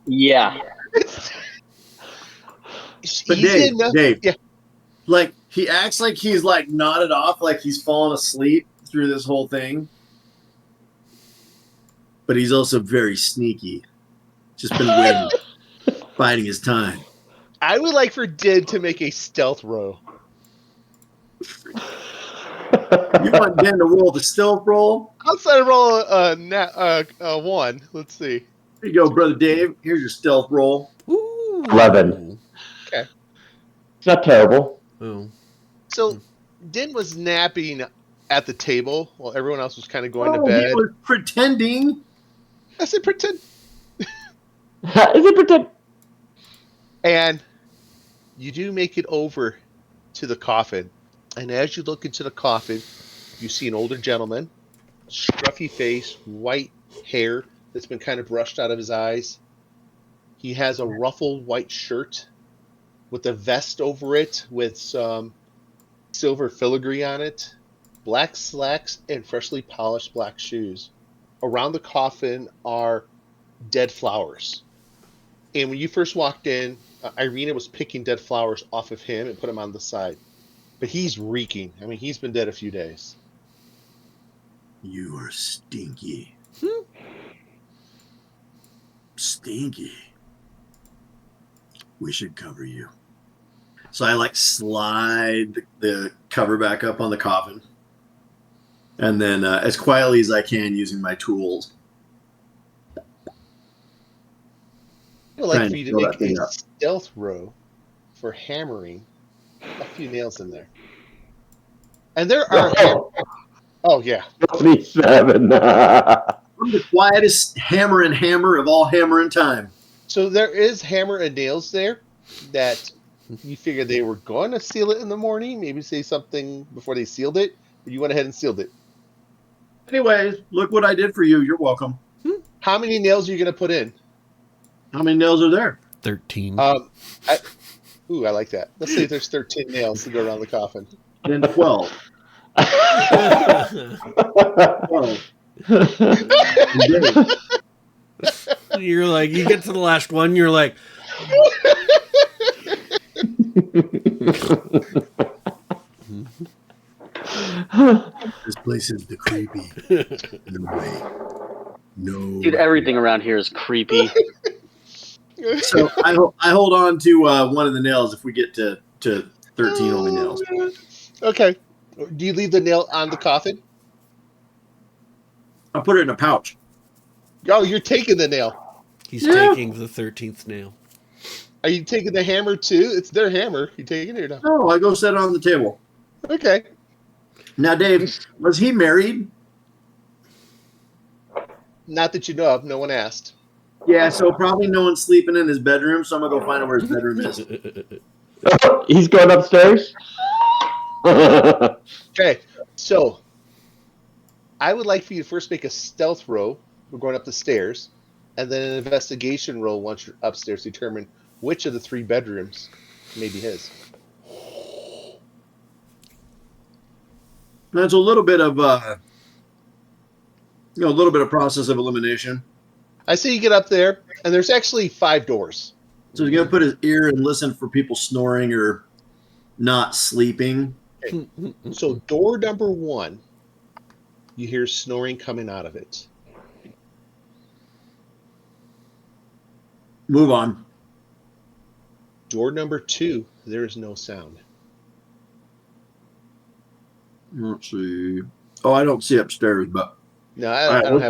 Yeah. But Easy Dave, enough. Dave, Yeah. like he acts like he's like nodded off, like he's fallen asleep through this whole thing. But he's also very sneaky. Just been waiting, biding his time. I would like for Din to make a stealth roll. You want Din to roll the stealth roll? Outside of roll a 1. Let's see. Here you go, brother Dave. Here's your stealth roll. Ooh. 11. Okay. It's not terrible. Oh. So Din was napping at the table while everyone else was kind of going to He bed. was pretending. I said pretend. Is it pretend? And you do make it over to the coffin. And as you look into the coffin, you see an older gentleman, scruffy face, white hair that's been kind of brushed out of his eyes. He has a ruffled white shirt with a vest over it with some silver filigree on it, black slacks, and freshly polished black shoes. Around the coffin are dead flowers. And when you first walked in, Irina was picking dead flowers off of him and put them on the side. But he's reeking. I mean, he's been dead a few days. You are stinky. Stinky. We should cover you. So I like slide the cover back up on the coffin. And then as quietly as I can using my tools. I would like Trying for you to to fill make that thing a up. stealth row for hammering a few nails in there. And there are... Oh, yeah. 27. I'm the quietest hammer of all hammer in time. So there is hammer and nails there that you figured they were going to seal it in the morning, maybe say something before they sealed it, but you went ahead and sealed it. Anyways, look what I did for you. You're welcome. How many nails are you going to put in? How many nails are there? 13. I like that. Let's say there's 13 nails to go around the coffin. Then 12. 12. You're like, you get to the last one, you're like, This place is the creepy. No way. No. Dude, everything around here is creepy. So I hold on to one of the nails if we get to 13 only nails. Okay. Do you leave the nail on the coffin? I'll put it in a pouch. Oh, you're taking the nail. he's taking the 13th nail. Are you taking the hammer too? It's their hammer. You taking it or not? No, I go set it on the table. Okay. Now, Dave, was he married? Not that you know of. No one asked. Yeah, so probably no one's sleeping in his bedroom, so I'm going to go find out where his bedroom is. He's going upstairs. Okay. So I would like for you to first make a stealth roll. We're going up the stairs, and then an investigation roll once you're upstairs to determine which of the 3 bedrooms may be his. That's a little bit of a little bit of process of elimination. I see you get up there, and there's actually 5 doors. So he's going to put his ear and listen for people snoring or not sleeping. So door number 1, you hear snoring coming out of it. Move on. Door number 2, there is no sound. Let's see. Oh, I don't see upstairs, but No, All I right, don't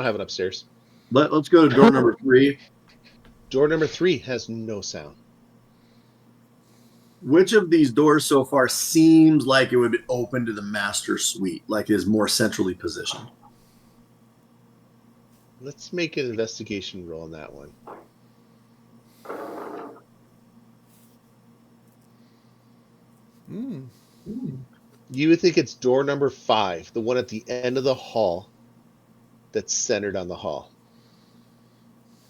have it upstairs. let's go to door number 3. Door number 3 has no sound. Which of these doors so far seems like it would be open to the master suite, like is more centrally positioned? Let's make an investigation roll on that one. You would think it's door number 5, the one at the end of the hall that's centered on the hall.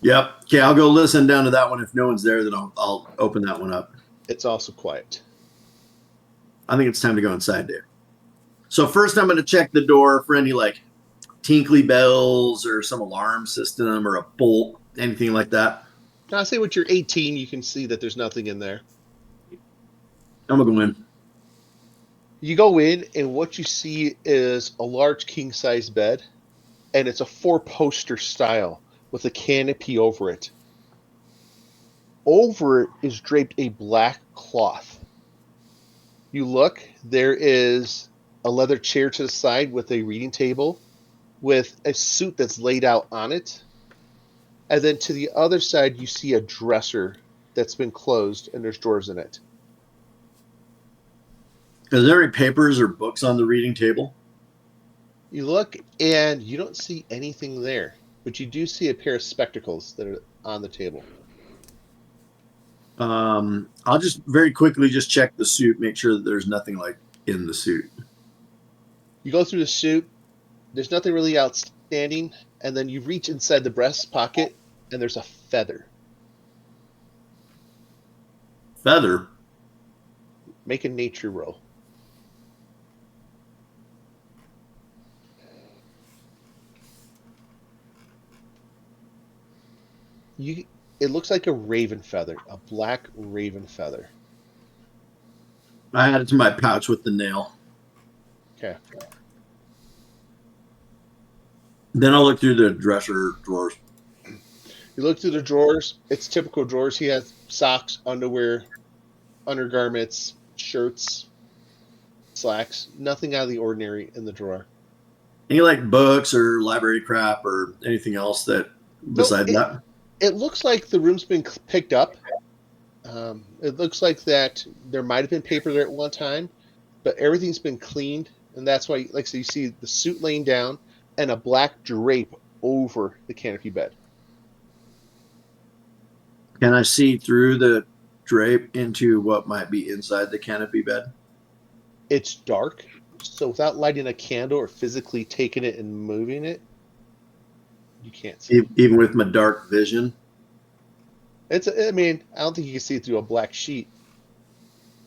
Yep. Okay, I'll go listen down to that one. If no one's there, then I'll open that one up. It's also quiet. I think it's time to go inside, Dave. So first I'm going to check the door for any like tinkly bells or some alarm system or a bolt, anything like that. Now, I say with your 18, you can see that there's nothing in there. I'm going to go in. You go in, and what you see is a large king-size bed, and it's a 4-poster style with a canopy over it. Over it is draped a black cloth. You look, there is a leather chair to the side with a reading table with a suit that's laid out on it. And then to the other side, you see a dresser that's been closed, and there's drawers in it. Is there any papers or books on the reading table? You look, and you don't see anything there, but you do see a pair of spectacles that are on the table. I'll just very quickly just check the suit, make sure that there's nothing like in the suit. You go through the suit, there's nothing really outstanding, and then you reach inside the breast pocket, and there's a feather. Feather? Make a nature roll. It looks like a raven feather, a black raven feather. I add it to my pouch with the nail. Okay. Then I'll look through the dresser drawers. You look through the drawers. It's typical drawers. He has socks, underwear, undergarments, shirts, slacks. Nothing out of the ordinary in the drawer. Any like books or library crap or anything else that besides that? It looks like the room's been picked up. It looks like that there might have been paper there at one time, but everything's been cleaned, and that's why, like, so you see the suit laying down and a black drape over the canopy bed. Can I see through the drape into what might be inside the canopy bed? It's dark, so without lighting a candle or physically taking it and moving it, you can't see. Even with my dark vision? I mean, I don't think you can see through a black sheet.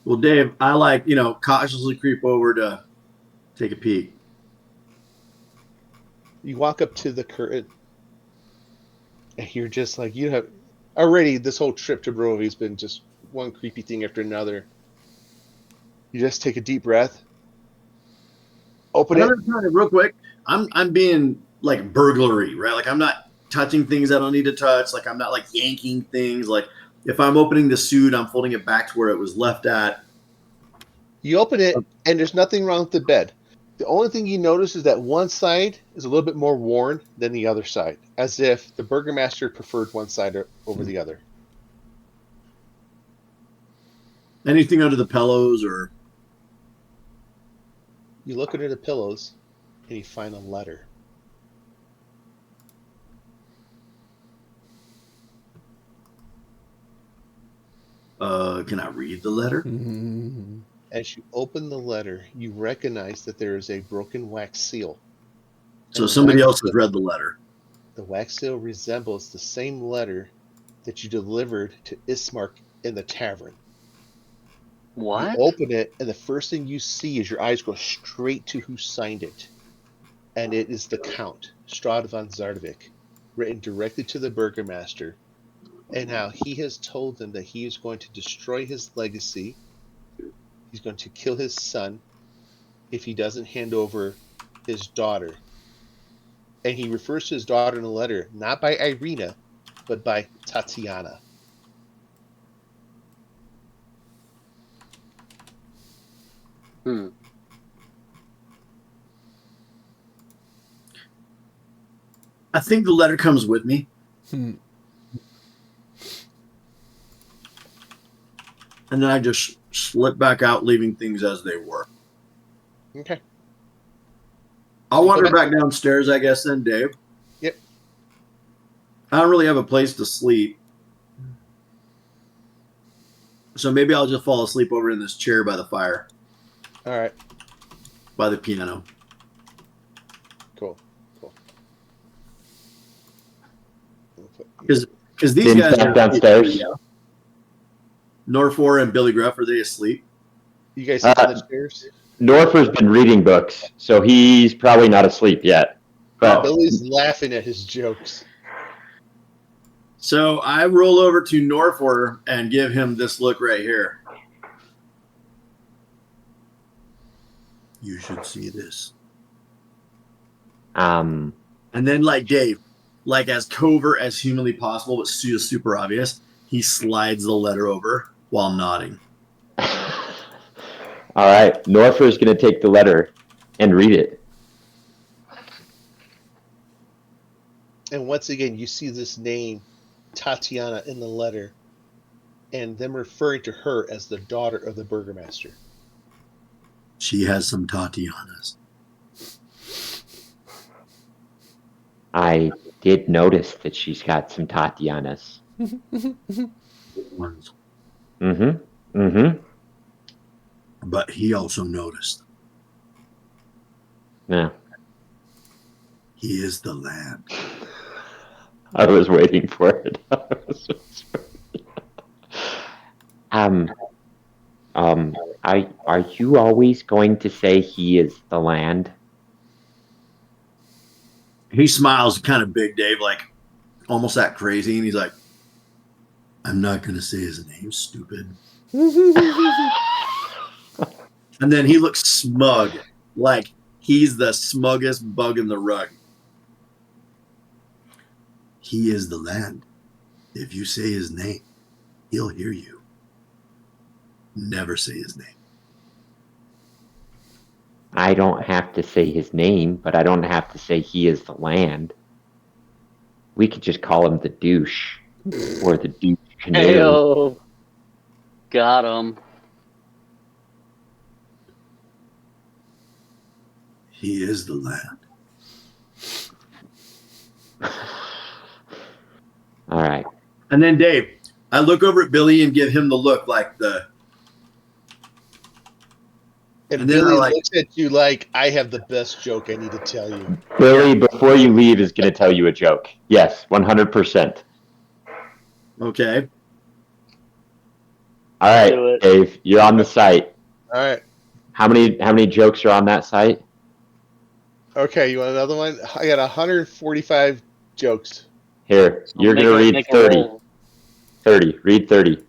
Well, Dave, I cautiously creep over to take a peek. You walk up to the curtain, and you're just like, you have already, this whole trip to Brovy's been just one creepy thing after another. You just take a deep breath, open it. Real quick. I'm being like burglary, right? Like I'm not touching things I don't need to touch. Like I'm not like yanking things. Like if I'm opening the suit, I'm folding it back to where it was left at. You open it, and there's nothing wrong with the bed. The only thing you notice is that one side is a little bit more worn than the other side, as if the Burgermaster preferred one side over the other. Anything under the pillows or? You look under the pillows, and you find a letter. Can I read the letter? Mm-hmm. As you open the letter, you recognize that there is a broken wax seal. So somebody else has read the letter. The wax seal resembles the same letter that you delivered to Ismark in the tavern. What? You open it, and the first thing you see is your eyes go straight to who signed it. And it is the Count, Strahd von Zardavik, written directly to the Burgermaster. And how he has told them that he is going to destroy his legacy. He's going to kill his son if he doesn't hand over his daughter. And he refers to his daughter in the letter not by Irina, but by Tatiana. I think the letter comes with me. And then I just slip back out, leaving things as they were. Okay. I'll wander back downstairs, I guess, then, Dave. Yep. I don't really have a place to sleep. So maybe I'll just fall asleep over in this chair by the fire. All right. By the piano. Cool. Because these guys are downstairs. Norfor and Billy Gruff, are they asleep? You guys sit on the stairs? Norfer's been reading books, so he's probably not asleep yet. But Billy's laughing at his jokes. So I roll over to Norfor and give him this look right here. You should see this. And then, like Dave, like as covert as humanly possible, but super obvious, he slides the letter over while nodding. All right, Norfer's going to take the letter and read it. And once again, you see this name, Tatiana, in the letter, and them referring to her as the daughter of the Burgermaster. She has some Tatianas. I did notice that she's got some Tatianas. Ones. But he also noticed. Yeah. He is the land. I was waiting for it. Are you always going to say he is the land? He smiles kind of big, Dave, like almost that crazy, and he's like, I'm not going to say his name, stupid. And then he looks smug, like he's the smuggest bug in the rug. He is the land. If you say his name, he'll hear you. Never say his name. I don't have to say his name, but I don't have to say he is the land. We could just call him the douche or the douche canoe. Heyo. Got him. He is the land. All right. And then Dave, I look over at Billy and give him the look like the. And Billy looks at you like, I have the best joke I need to tell you. Billy, before you leave, is going to tell you a joke. Yes, 100%. Okay. All Do right, it. Dave, you're on the site. All right. How many jokes are on that site? Okay, you want another one? I got 145 jokes. Here, you're Make gonna a, read make a 30. roll. 30. Read 30.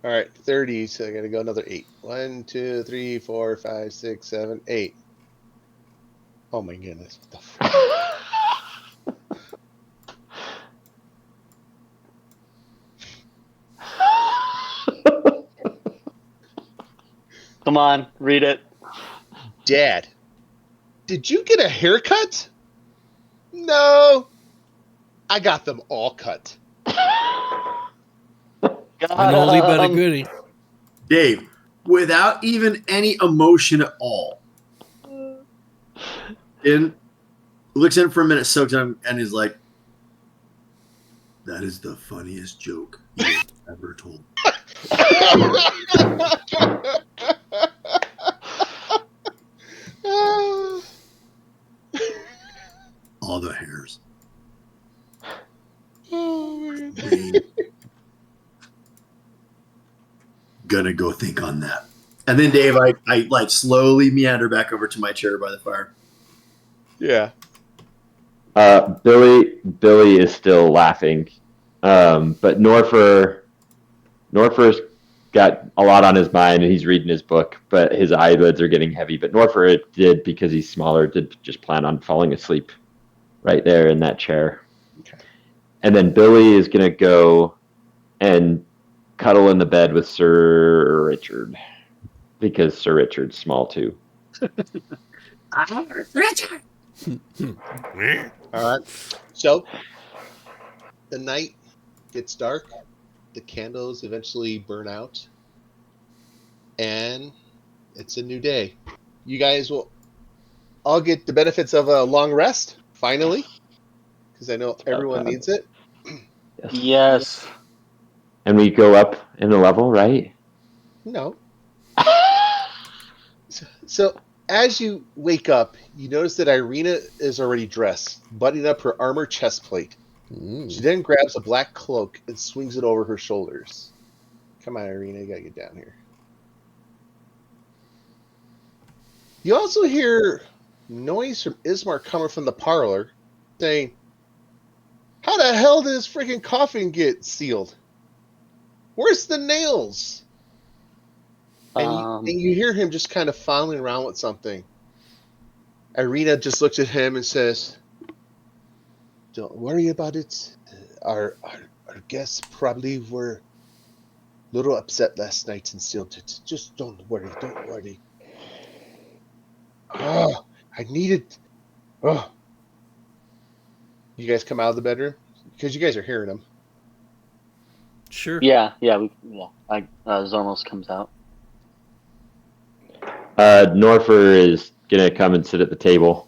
All right, 30. So I got to go another 8. 1, 2, 3, 4, 5, 6, 7, 8. Oh my goodness. What the fuck? Come on, read it. Dad, did you get a haircut? No. I got them all cut. An oldie but a goodie. Dave, without even any emotion at all, looks in for a minute, soaks in, and is like, "That is the funniest joke you've ever told." All the hairs. Oh man. We gonna go think on that. And then Dave, I like slowly meander back over to my chair by the fire. Yeah. Billy is still laughing, but Norfer's got a lot on his mind and he's reading his book, but his eyelids are getting heavy. But Norfer did, because he's smaller, did just plan on falling asleep right there in that chair. Okay. And then Billy is gonna go and cuddle in the bed with Sir Richard, because Sir Richard's small too. Richard. All right. So the night gets dark, the candles eventually burn out, and it's a new day. You guys will all get the benefits of a long rest, finally, because I know everyone needs it. Yes. And we go up in the level, right? No. So as you wake up, you notice that Irina is already dressed, buttoning up her armor chest plate. She then grabs a black cloak and swings it over her shoulders. Come on, Irina, you gotta get down here. You also hear noise from Ismar coming from the parlor, saying, "How the hell did this freaking coffin get sealed? Where's the nails?" And you hear him just kind of fondling around with something. Irina just looks at him and says, "Don't worry about it. Our guests probably were a little upset last night and sealed it. Just don't worry. Don't worry." Oh, I needed. Oh. You guys come out of the bedroom? Because you guys are hearing him. Sure. Yeah. Zormos comes out. Norfer is gonna come and sit at the table.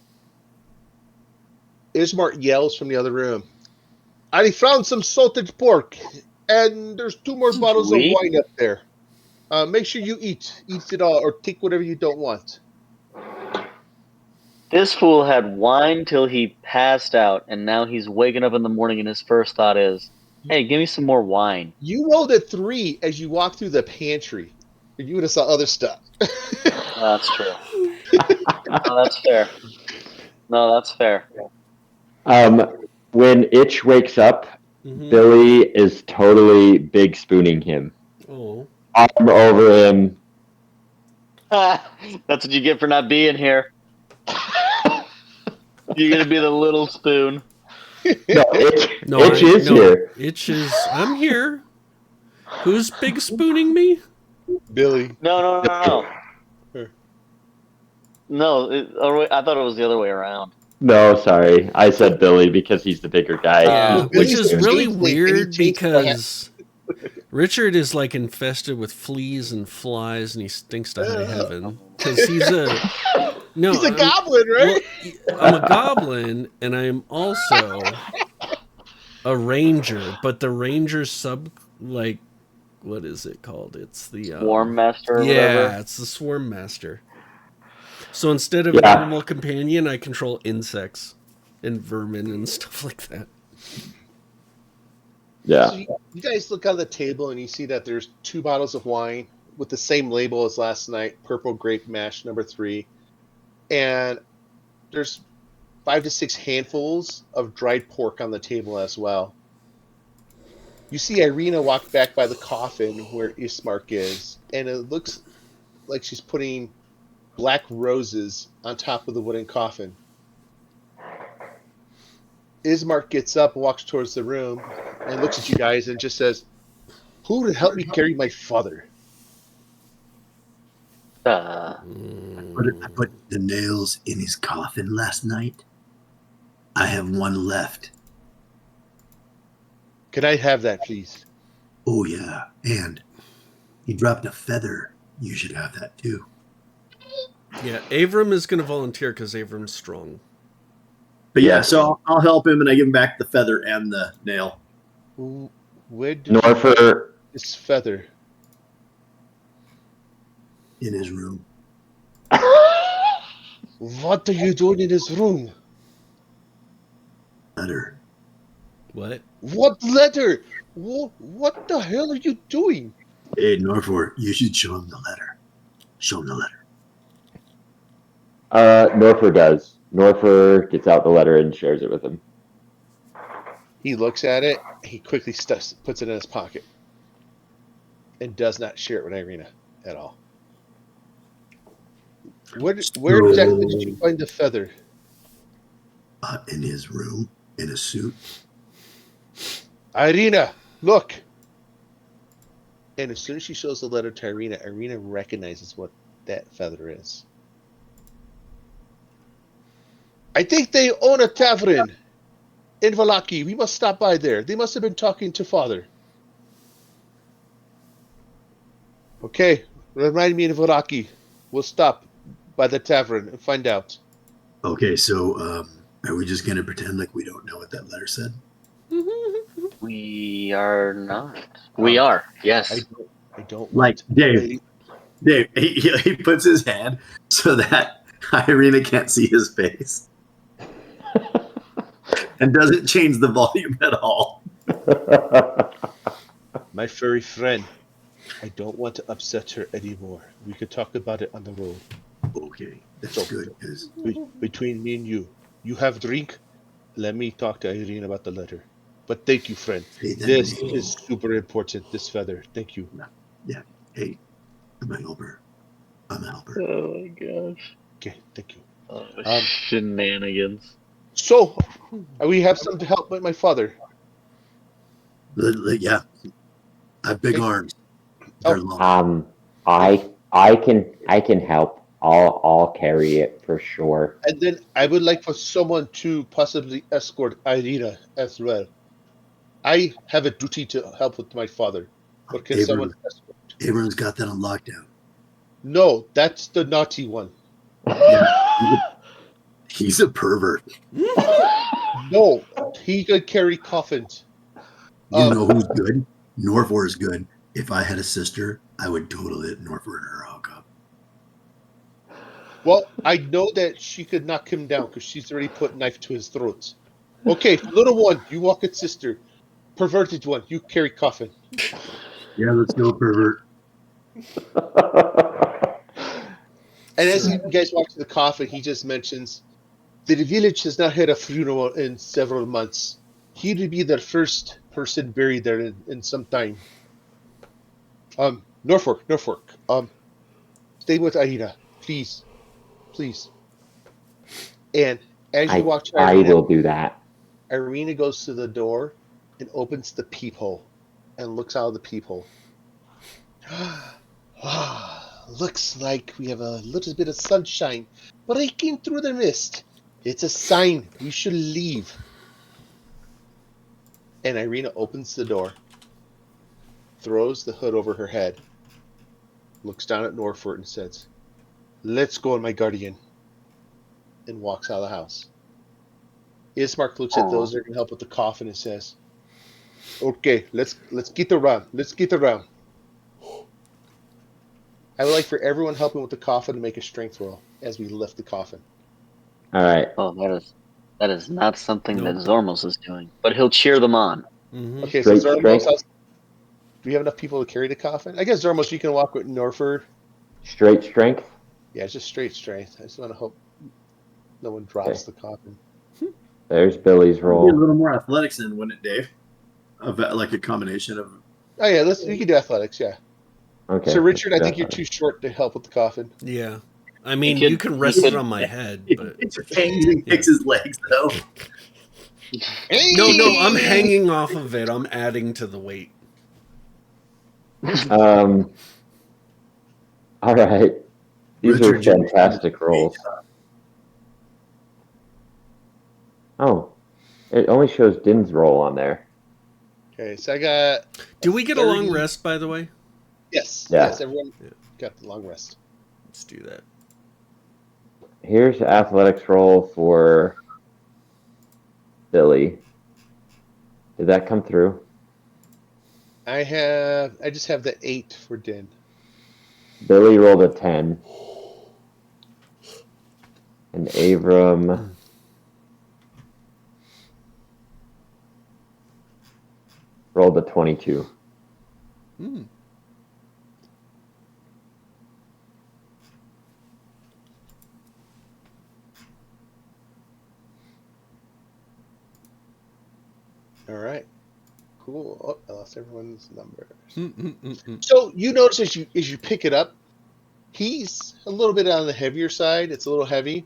Ismar yells from the other room, "I found some salted pork, and there's 2 more bottles of Sweet. wine up there. Make sure you eat it all, or take whatever you don't want." This fool had wine till he passed out, and now he's waking up in the morning and his first thought is, hey, give me some more wine. You rolled a 3 as you walked through the pantry. You would have saw other stuff. That's true. No, that's fair. When Itch wakes up, Mhm. Billy is totally big spooning him. Oh. Arm over him. That's what you get for not being here. You're gonna be the little spoon. No, Itch is here. Itch is. I'm here. Who's big spooning me? Billy. No. Sure. No, I thought it was the other way around. No, sorry. I said Billy because he's the bigger guy. Which is Billy's really changed weird because Richard is like infested with fleas and flies, and he stinks to high heaven because he's a He's a goblin, right? Well, I'm a goblin, and I'm also a ranger. But the ranger what is it called? It's the Swarm master. Or yeah, whatever. it's the swarm master. So instead of an animal companion, I control insects and vermin and stuff like that. Yeah. So you guys look on the table and you see that there's 2 bottles of wine with the same label as last night, purple grape mash number 3, and there's 5 to 6 handfuls of dried pork on the table as well. You see Irina walk back by the coffin where Ismark is, and it looks like she's putting black roses on top of the wooden coffin. Ismark gets up, walks towards the room, and looks at you guys and just says, "Who would help me carry my father?" Uh, I put the nails in his coffin last night. I have one left. Can I have that, please? Oh, yeah. And he dropped a feather. You should have that, too. Yeah, Avram is going to volunteer because Avram's strong. But yeah, so I'll help him, and I give him back the feather and the nail. Where did you get Norfer, this feather? In his room. What are you doing in his room? Letter. What? What letter? What the hell are you doing? Hey, Norfolk, you should show him the letter. Show him the letter. Norfer does. Norfer gets out the letter and shares it with him. He looks at it. He quickly puts it in his pocket and does not share it with Irina at all. Where exactly did you find the feather? In his room, in a suit. Irina, look! And as soon as she shows the letter to Irina, Irina recognizes what that feather is. I think they own a tavern in Valaki. We must stop by there. They must have been talking to father. Okay, remind me in Valaki. We'll stop by the tavern and find out. Okay, so are we just going to pretend like we don't know what that letter said? we are not. We are. Yes. I don't Like want Dave, he puts his hand so that Irina can't see his face. And doesn't change the volume at all. My furry friend, I don't want to upset her anymore. We could talk about it on the road. Okay, that's good. Because Between me and you have drink. Let me talk to Irene about the letter. But thank you, friend. This is super important, this feather. Thank you. Yeah. Hey, I'm a helper. Oh my gosh. Okay, thank you. Shenanigans. So, we have some to help with my father. Yeah. I have big arms. They're long. I can help. I'll carry it for sure. And then I would like for someone to possibly escort Irina as well. I have a duty to help with my father. But can someone escort? Everyone's got that on lockdown. No, that's the naughty one. He's a pervert. No, he could carry coffins. You know who's good? Norfor is good. If I had a sister, I would totally let Norfor and her hook up. Well, I know that she could knock him down because she's already put a knife to his throat. Okay, little one, you walk with sister. Perverted one, you carry coffin. Yeah, let's go, pervert. And as you guys walk to the coffin, he just mentions that the village has not had a funeral in several months. He would be the first person buried there in some time. Norfolk. Stay with Aida, please. And as you walk to Irina, I will do that. Irina goes to the door and opens the peephole and looks out of the peephole. Looks like we have a little bit of sunshine breaking through the mist. It's a sign we should leave. And Irina opens the door, throws the hood over her head, looks down at Norfort and says, "Let's go, my guardian," and walks out of the house. Ismark looks at those that are going to help with the coffin and says, "Okay, let's get around. I would like for everyone helping with the coffin to make a strength roll as we lift the coffin." All right. Oh, that is not something that Zormos is doing, but he'll cheer them on. Mm-hmm. Okay, so Straight Zormos, strength. do we have enough people to carry the coffin? I guess Zormos, you can walk with Norford. Straight strength. Yeah, it's just straight strength. I just want to hope no one Okay. drops the coffin. There's Billy's It'd be a roll. little more athletics then, wouldn't it, Dave? Of like a combination of. Oh yeah, we can do athletics. Yeah. Okay. So Richard, I let's think do you're too short to help with the coffin. Yeah. I mean, could- you can he rest could- it on my head, but It just hangs and kicks his legs, though. no, I'm hanging off of it. I'm adding to the weight. All right. These Richard, are fantastic rolls. Oh, it only shows Din's roll on there. Okay, so I got. Do we get a long 30 rest, by the way? Yes. Yeah. Yes, everyone got the long rest. Let's do that. Here's the athletics roll for Billy. Did that come through? I just have the 8 for Din. Billy rolled a 10. And Avram rolled a 22. Hmm. All right. Cool. Oh, I lost everyone's numbers. Mm-mm-mm-mm. So you notice as you pick it up, he's a little bit on the heavier side. It's a little heavy.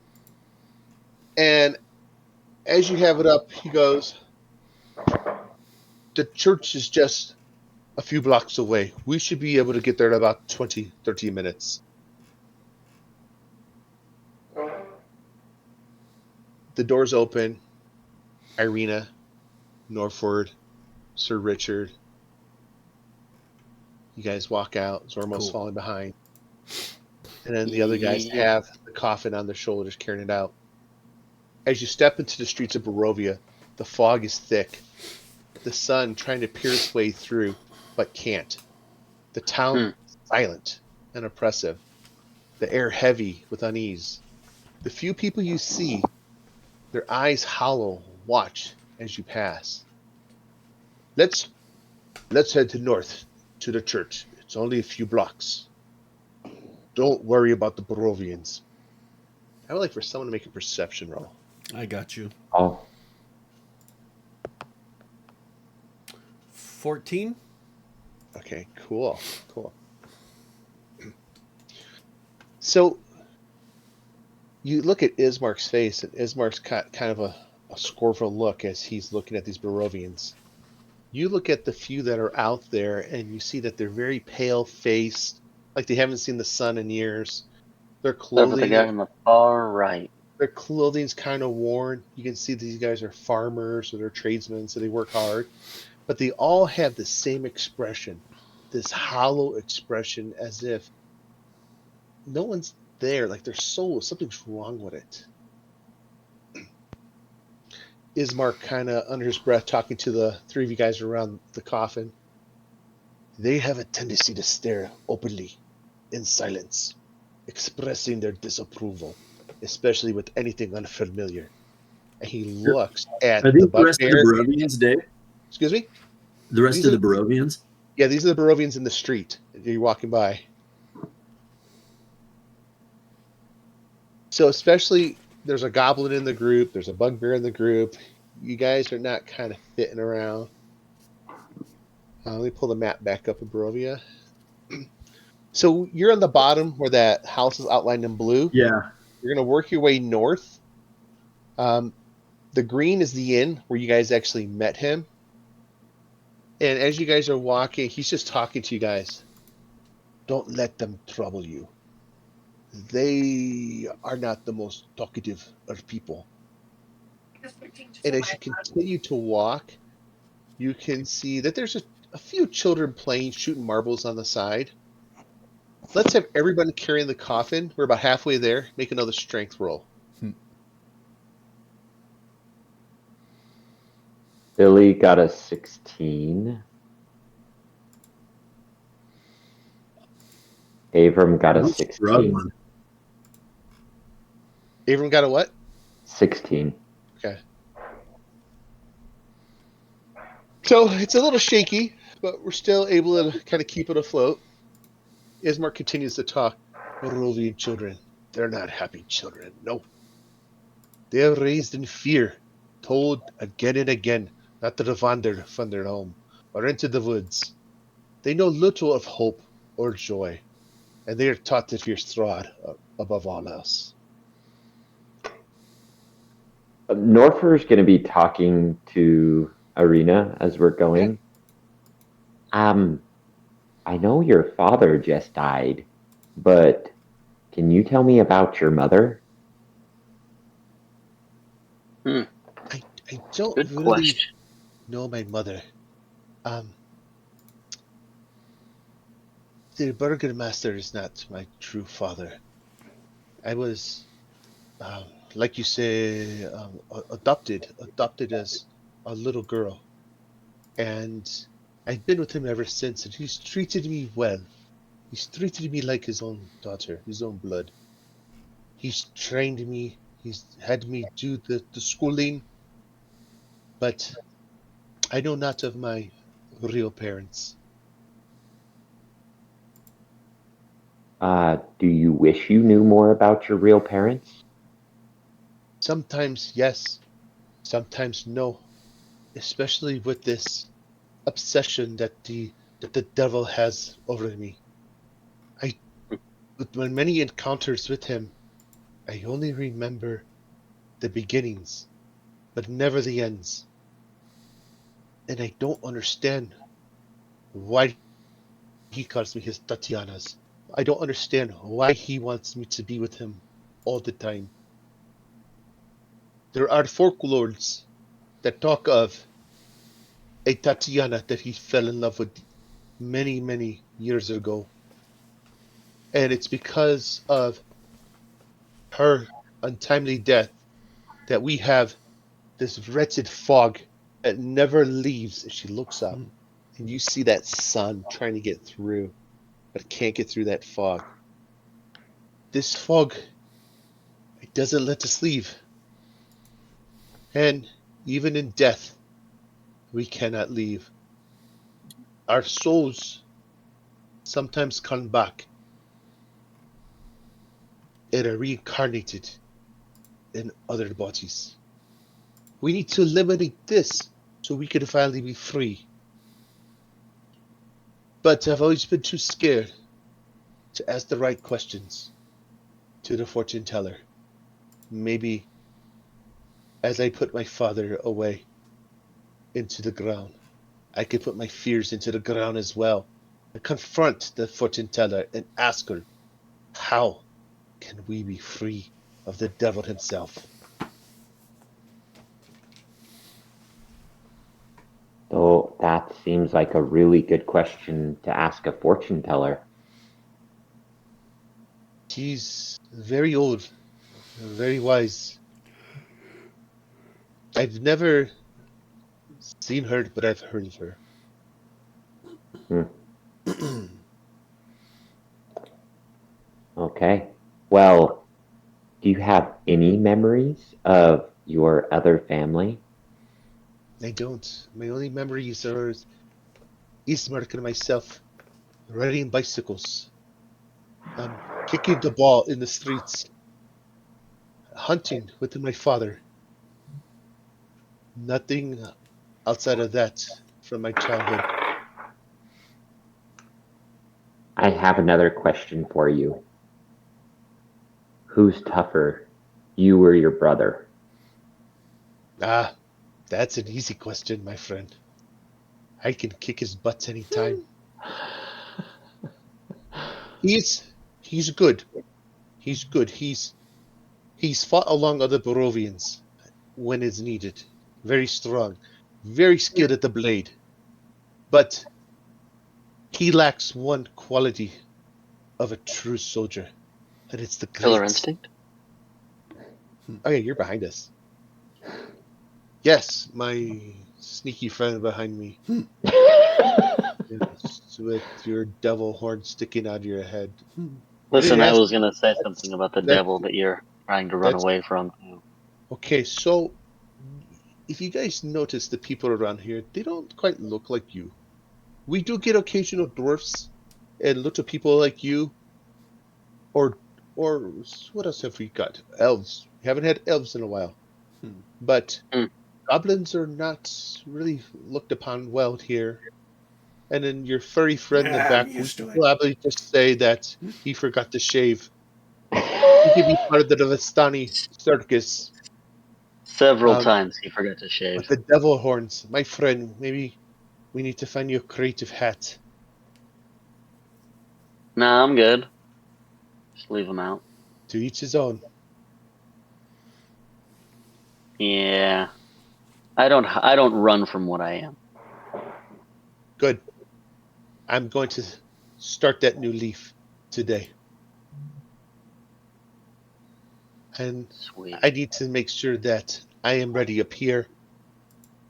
And as you have it up, he goes, the church is just a few blocks away. We should be able to get there in about 20, 30 minutes. The doors open. Irina, Norford, Sir Richard. You guys walk out. Zormo's Cool. falling behind. And then the other guys have the coffin on their shoulders carrying it out. As you step into the streets of Barovia, the fog is thick. The sun trying to pierce its way through, but can't. The town silent and oppressive. The air heavy with unease. The few people you see, their eyes hollow, watch as you pass. Let's head to north to the church. It's only a few blocks. Don't worry about the Barovians. I would like for someone to make a perception roll. I got you. Oh, 14? Okay, cool. So you look at Ismark's face, and Ismark's got kind of a scornful look as he's looking at these Barovians. You look at the few that are out there, and you see that they're very pale-faced, like they haven't seen the sun in years. Their Except for the clothing, guy on the far right. their clothing's kind of worn. You can see these guys are farmers or they're tradesmen, so they work hard. But they all have the same expression, this hollow expression, as if no one's there. Like their soul, something's wrong with it. Ismark kind of under his breath talking to the three of you guys around the coffin. They have a tendency to stare openly, in silence, expressing their disapproval, especially with anything unfamiliar. And he looks at Are the these the rest of the bugbear. Barovians, Dave? Excuse me? The rest These of are- the Barovians? Yeah, these are the Barovians in the street that you're walking by. So especially, there's a goblin in the group, there's a bugbear in the group. You guys are not kind of fitting around. Let me pull the map back up in Barovia. So you're on the bottom where that house is outlined in blue. Yeah. You're going to work your way north. The green is the inn where you guys actually met him. And as you guys are walking, he's just talking to you guys. Don't let them trouble you. They are not the most talkative of people. And as you continue to walk, you can see that there's a few children playing, shooting marbles on the side. Let's have everybody carrying the coffin. We're about halfway there. Make another strength roll. Billy got a 16. Avram got a That's 16. Avram got a what? 16. Okay. So it's a little shaky, but we're still able to kind of keep it afloat. Ismark continues to talk. Barovian children, they're not happy children. No. They are raised in fear, told again and again not to wander from their home or into the woods. They know little of hope or joy, and they are taught to fear Strahd above all else. Norfer's going to be talking to Arena as we're going. I know your father just died, but can you tell me about your mother? I don't Good really question. know my mother. The Burgermaster is not my true father. I was, like you say, adopted as a little girl, and I've been with him ever since, and he's treated me well. He's treated me like his own daughter, his own blood. He's trained me. He's had me do the schooling, but I know not of my real parents. Do you wish you knew more about your real parents? Sometimes yes, sometimes no, especially with this obsession that the devil has over me. I With my many encounters with him, I only remember the beginnings, but never the ends. And I don't understand why he calls me his Tatianas. I don't understand why he wants me to be with him all the time. There are folklores that talk of a Tatiana that he fell in love with many, many years ago. And it's because of her untimely death that we have this wretched fog that never leaves as she looks up. And you see that sun trying to get through, but it can't get through that fog. This fog, it doesn't let us leave. And even in death, we cannot leave. Our souls sometimes come back and are reincarnated in other bodies. We need to eliminate this so we can finally be free. But I've always been too scared to ask the right questions to the fortune teller. Maybe as I put my father away into the ground, I could put my fears into the ground as well and confront the fortune teller and ask her, how can we be free of the devil himself? So that seems like a really good question to ask a fortune teller. She's very old, very wise. I've never seen her, but I've heard of her. Okay. Well, do you have any memories of your other family? I don't. My only memories are Ismark and myself riding bicycles, kicking the ball in the streets, hunting with my father. Nothing outside of that from my childhood. I have another question for you. Who's tougher, you or your brother? Ah, that's an easy question, my friend. I can kick his butt anytime. He's good. He's good. He's fought along other Barovians when it's needed. Very strong, very skilled at the blade. But he lacks one quality of a true soldier, and it's the Killer grit. instinct. Oh yeah, you're behind us. Yes, my sneaky friend behind me. Yes, with your devil horn sticking out of your head. Listen, I Yes, was gonna say something about the that devil that you're trying to run that's away from. okay. So if you guys notice the people around here, they don't quite look like you. We do get occasional dwarfs and little people like you, or what else have we got? Elves. We haven't had elves in a while, but Hmm. goblins are not really looked upon well here. And then your furry friend in the back will probably just say that he forgot to shave. He could be part of the Vistani circus. Several times he forgot to With shave. the devil horns. My friend, maybe we need to find you a creative hat. Nah, I'm good. Just leave him out. To each his own. Yeah. I don't run from what I am. Good. I'm going to start that new leaf today. And Sweet. I need to make sure that I am ready up here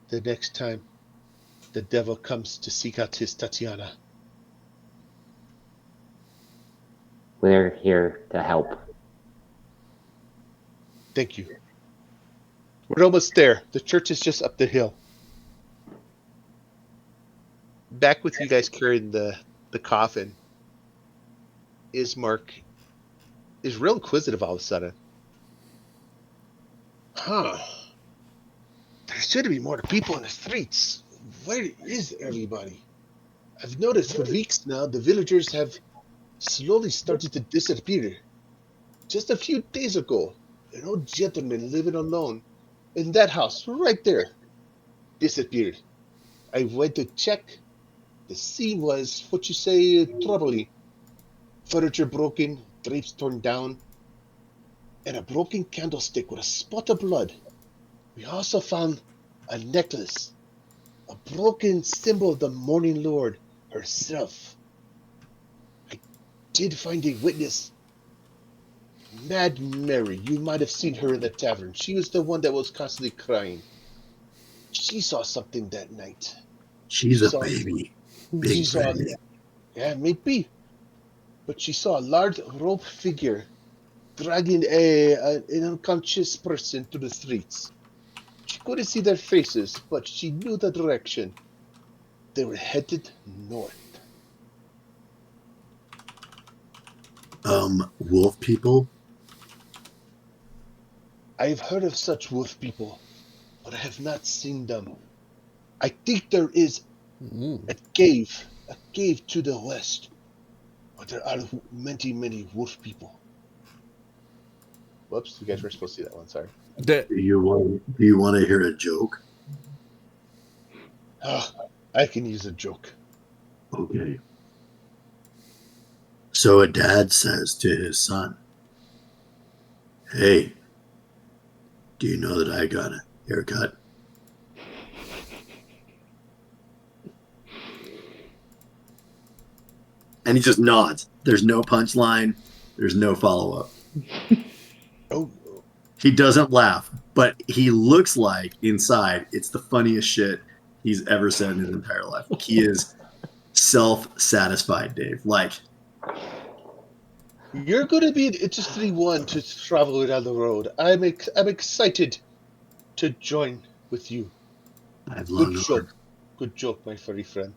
the next time the devil comes to seek out his Tatiana. We're here to help. Thank you. We're almost there. The church is just up the hill. Back with you guys carrying the coffin, Ismark is real inquisitive all of a sudden. Huh. There should be more people in the streets. Where is everybody? I've noticed for weeks now the villagers have slowly started to disappear. Just a few days ago, an old gentleman living alone in that house right there disappeared. I went to check. The scene was, what you say, troubling. Furniture broken, drapes torn down, and a broken candlestick with a spot of blood. We also found a necklace, a broken symbol of the Morning Lord herself. I did find a witness, Mad Mary. You might have seen her in the tavern. She was the one that was constantly crying. She saw something that night. She's She a saw, baby. she Big saw, baby. yeah, maybe, but she saw a large rope figure dragging an unconscious person to the streets. She couldn't see their faces, but she knew the direction. They were headed north. Wolf people. I've heard of such wolf people, but I have not seen them. I think there is a cave to the west, but there are many, many wolf people. Whoops, you guys were supposed to see that one, sorry. That Do you want to hear a joke? Ah, I can use a joke. Okay. So a dad says to his son, "Hey, do you know that I got a haircut?" And he just nods. There's no punchline. There's no follow-up. Oh, He doesn't laugh, but he looks like inside it's the funniest shit he's ever said in his entire life. He is self-satisfied, Dave. Like, you're going to be an interesting one to travel down the road. I'm excited to join with you. I've Good long joke. Good joke, my furry friend.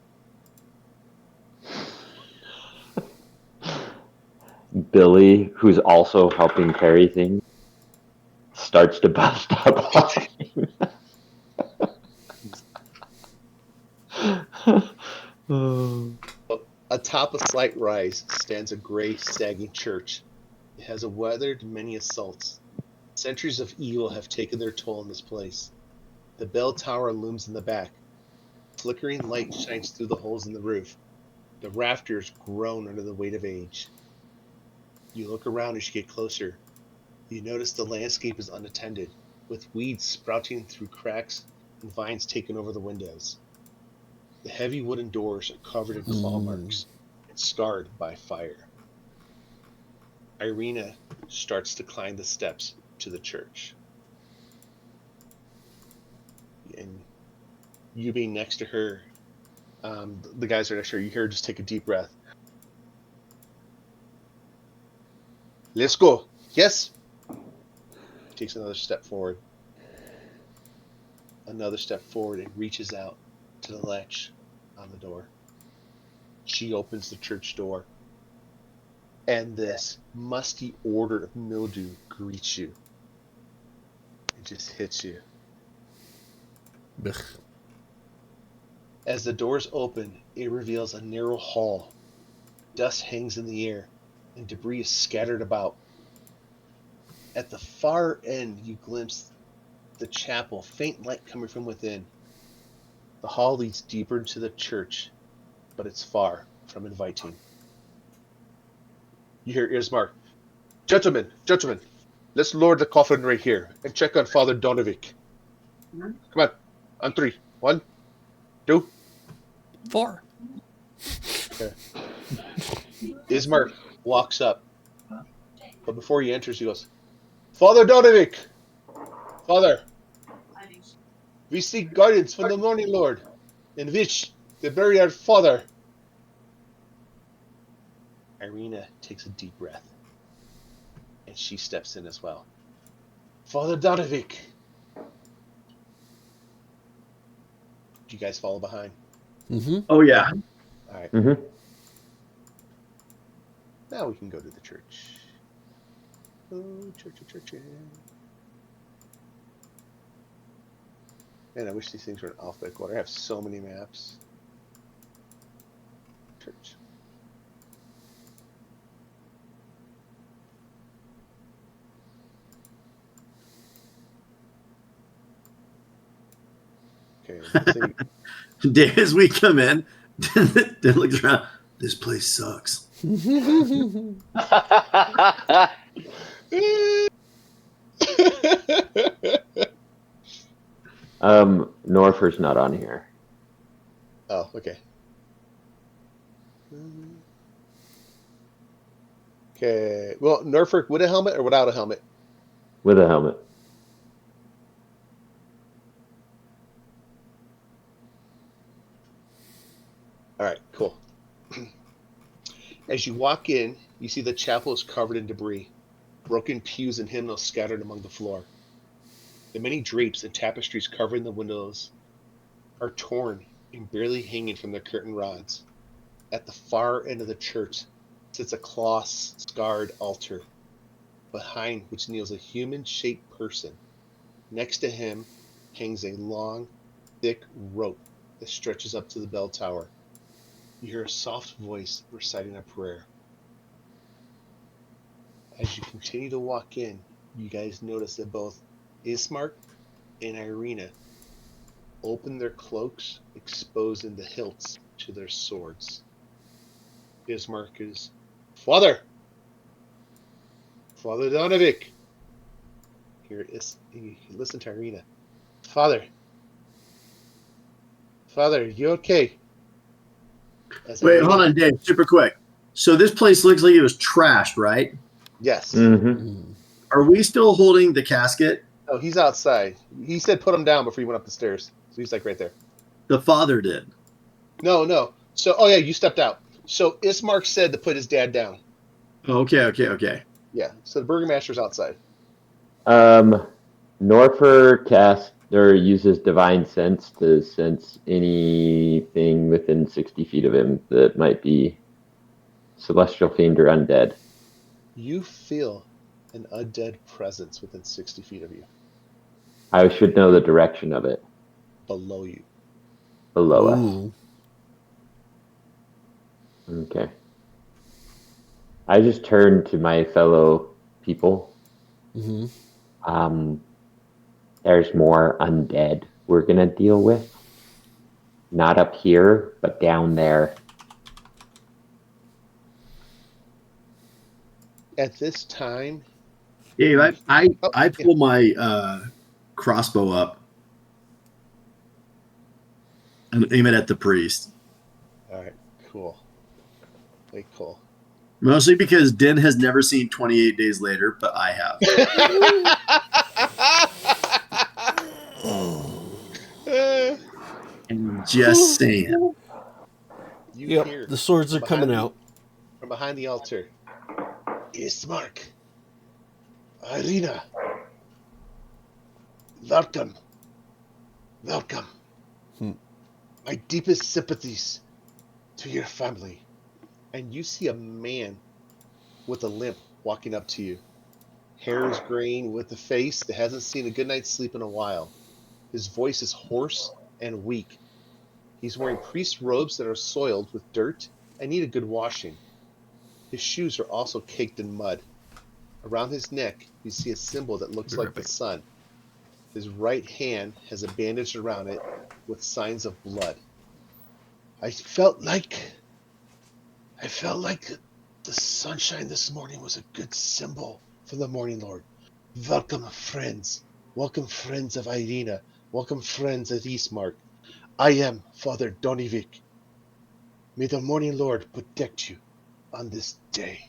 Billy, who's also helping carry things, starts to bust up laughing. Atop a slight rise stands a gray, sagging church. It has weathered many assaults. Centuries of evil have taken their toll in this place. The bell tower looms in the back. Flickering light shines through the holes in the roof. The rafters groan under the weight of age. You look around as you get closer. You notice the landscape is unattended, with weeds sprouting through cracks and vines taking over the windows. The heavy wooden doors are covered in claw marks and scarred by fire. Irina starts to climb the steps to the church. And you being next to her, the guys are next to her, you hear her just take a deep breath. Let's go. Yes? Takes another step forward. another step forward and reaches out to the latch on the door. She opens the church door, and this musty odor of mildew greets you. It just hits you. Ugh. As the doors open, it reveals a narrow hall. Dust hangs in the air, and debris is scattered about. At the far end, you glimpse the chapel, faint light coming from within. The hall leads deeper into the church, but it's far from inviting. You hear Ismark. Gentlemen, let's lower the coffin right here and check on Father Donovic. Come on 3. 1, 2. 4. Okay. Ismark walks up, but before he enters, he goes, Father Donovic! Father, we seek guidance from the Morning Lord, in which they bury our father. Irina takes a deep breath, and she steps in as well. Father Donovic! Do you guys follow behind? Mm-hmm. Oh yeah. All right. Mm-hmm. Now we can go to the church. Oh, church. Man, I wish these things were in alphabetical order. I have so many maps. Church. Okay. As we come in, Dan looks around. This place sucks. Norfer's not on here. Oh, okay. Okay. Well, Norfolk with a helmet or without a helmet? With a helmet. All right, cool. As you walk in, you see the chapel is covered in debris, broken pews and hymnals scattered among the floor. The many drapes and tapestries covering the windows are torn and barely hanging from their curtain rods. At the far end of the church sits a cloth-scarred altar, behind which kneels a human-shaped person. Next to him hangs a long, thick rope that stretches up to the bell tower. You hear a soft voice reciting a prayer. As you continue to walk in, you guys notice that both Ismark and Irina open their cloaks, exposing the hilts to their swords. Ismark is, Father Donovic! Here it is. Listen to Irina. Father, you okay? Wait, hold on, Dave. Super quick. So this place looks like it was trashed, right? Yes. Mm-hmm. Are we still holding the casket? Oh, he's outside. He said put him down before he went up the stairs. So he's like right there. The father did. No. So, oh yeah, you stepped out. So Ismark said to put his dad down. Okay. Yeah. So the burgomaster's outside. Norfer casts or uses divine sense to sense anything within 60 feet of him that might be celestial fiend or undead. You feel an undead presence within 60 feet of you. I should know the direction of it. Below you. Below Ooh. us. Okay. I just turn to my fellow people. Mm-hmm. There's more undead we're going to deal with. Not up here, but down there. At this time, Dave, I yeah. pull my crossbow up and aim it at the priest. All right, cool. Very cool. Mostly because Den has never seen 28 Days Later, but I have. And just saying. You hear The swords are coming out. from behind the altar. Ismark, Irina, welcome Welcome. Hmm. My deepest sympathies to your family. And you see a man with a limp walking up to you. Hair is graying with a face that hasn't seen a good night's sleep in a while. His voice is hoarse and weak. He's wearing priest robes that are soiled with dirt and need a good washing. His shoes are also caked in mud. Around his neck, you see a symbol that looks like the sun. His right hand has a bandage around it with signs of blood. I felt like the sunshine this morning was a good symbol for the Morning Lord. Welcome, friends. Welcome, friends of Irina. Welcome, friends of Eastmark. I am Father Donivik. May the Morning Lord protect you on this day.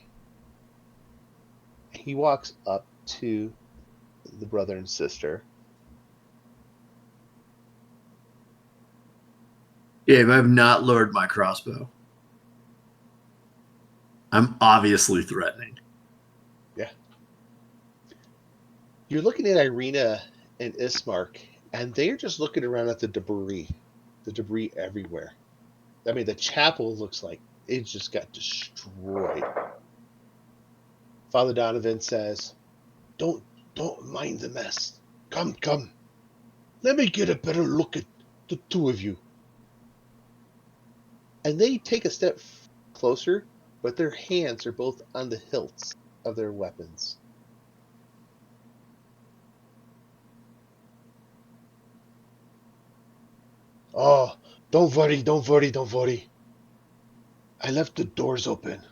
He walks up to the brother and sister. Dave, I have not lowered my crossbow. I'm obviously threatening. Yeah. You're looking at Irina and Ismark, and they're just looking around at the debris everywhere. I mean, the chapel looks like it just got destroyed. Father Donovan says, Don't mind the mess. Come. Let me get a better look at the two of you." And they take a step closer, but their hands are both on the hilts of their weapons. "Oh, don't worry. I left the doors open.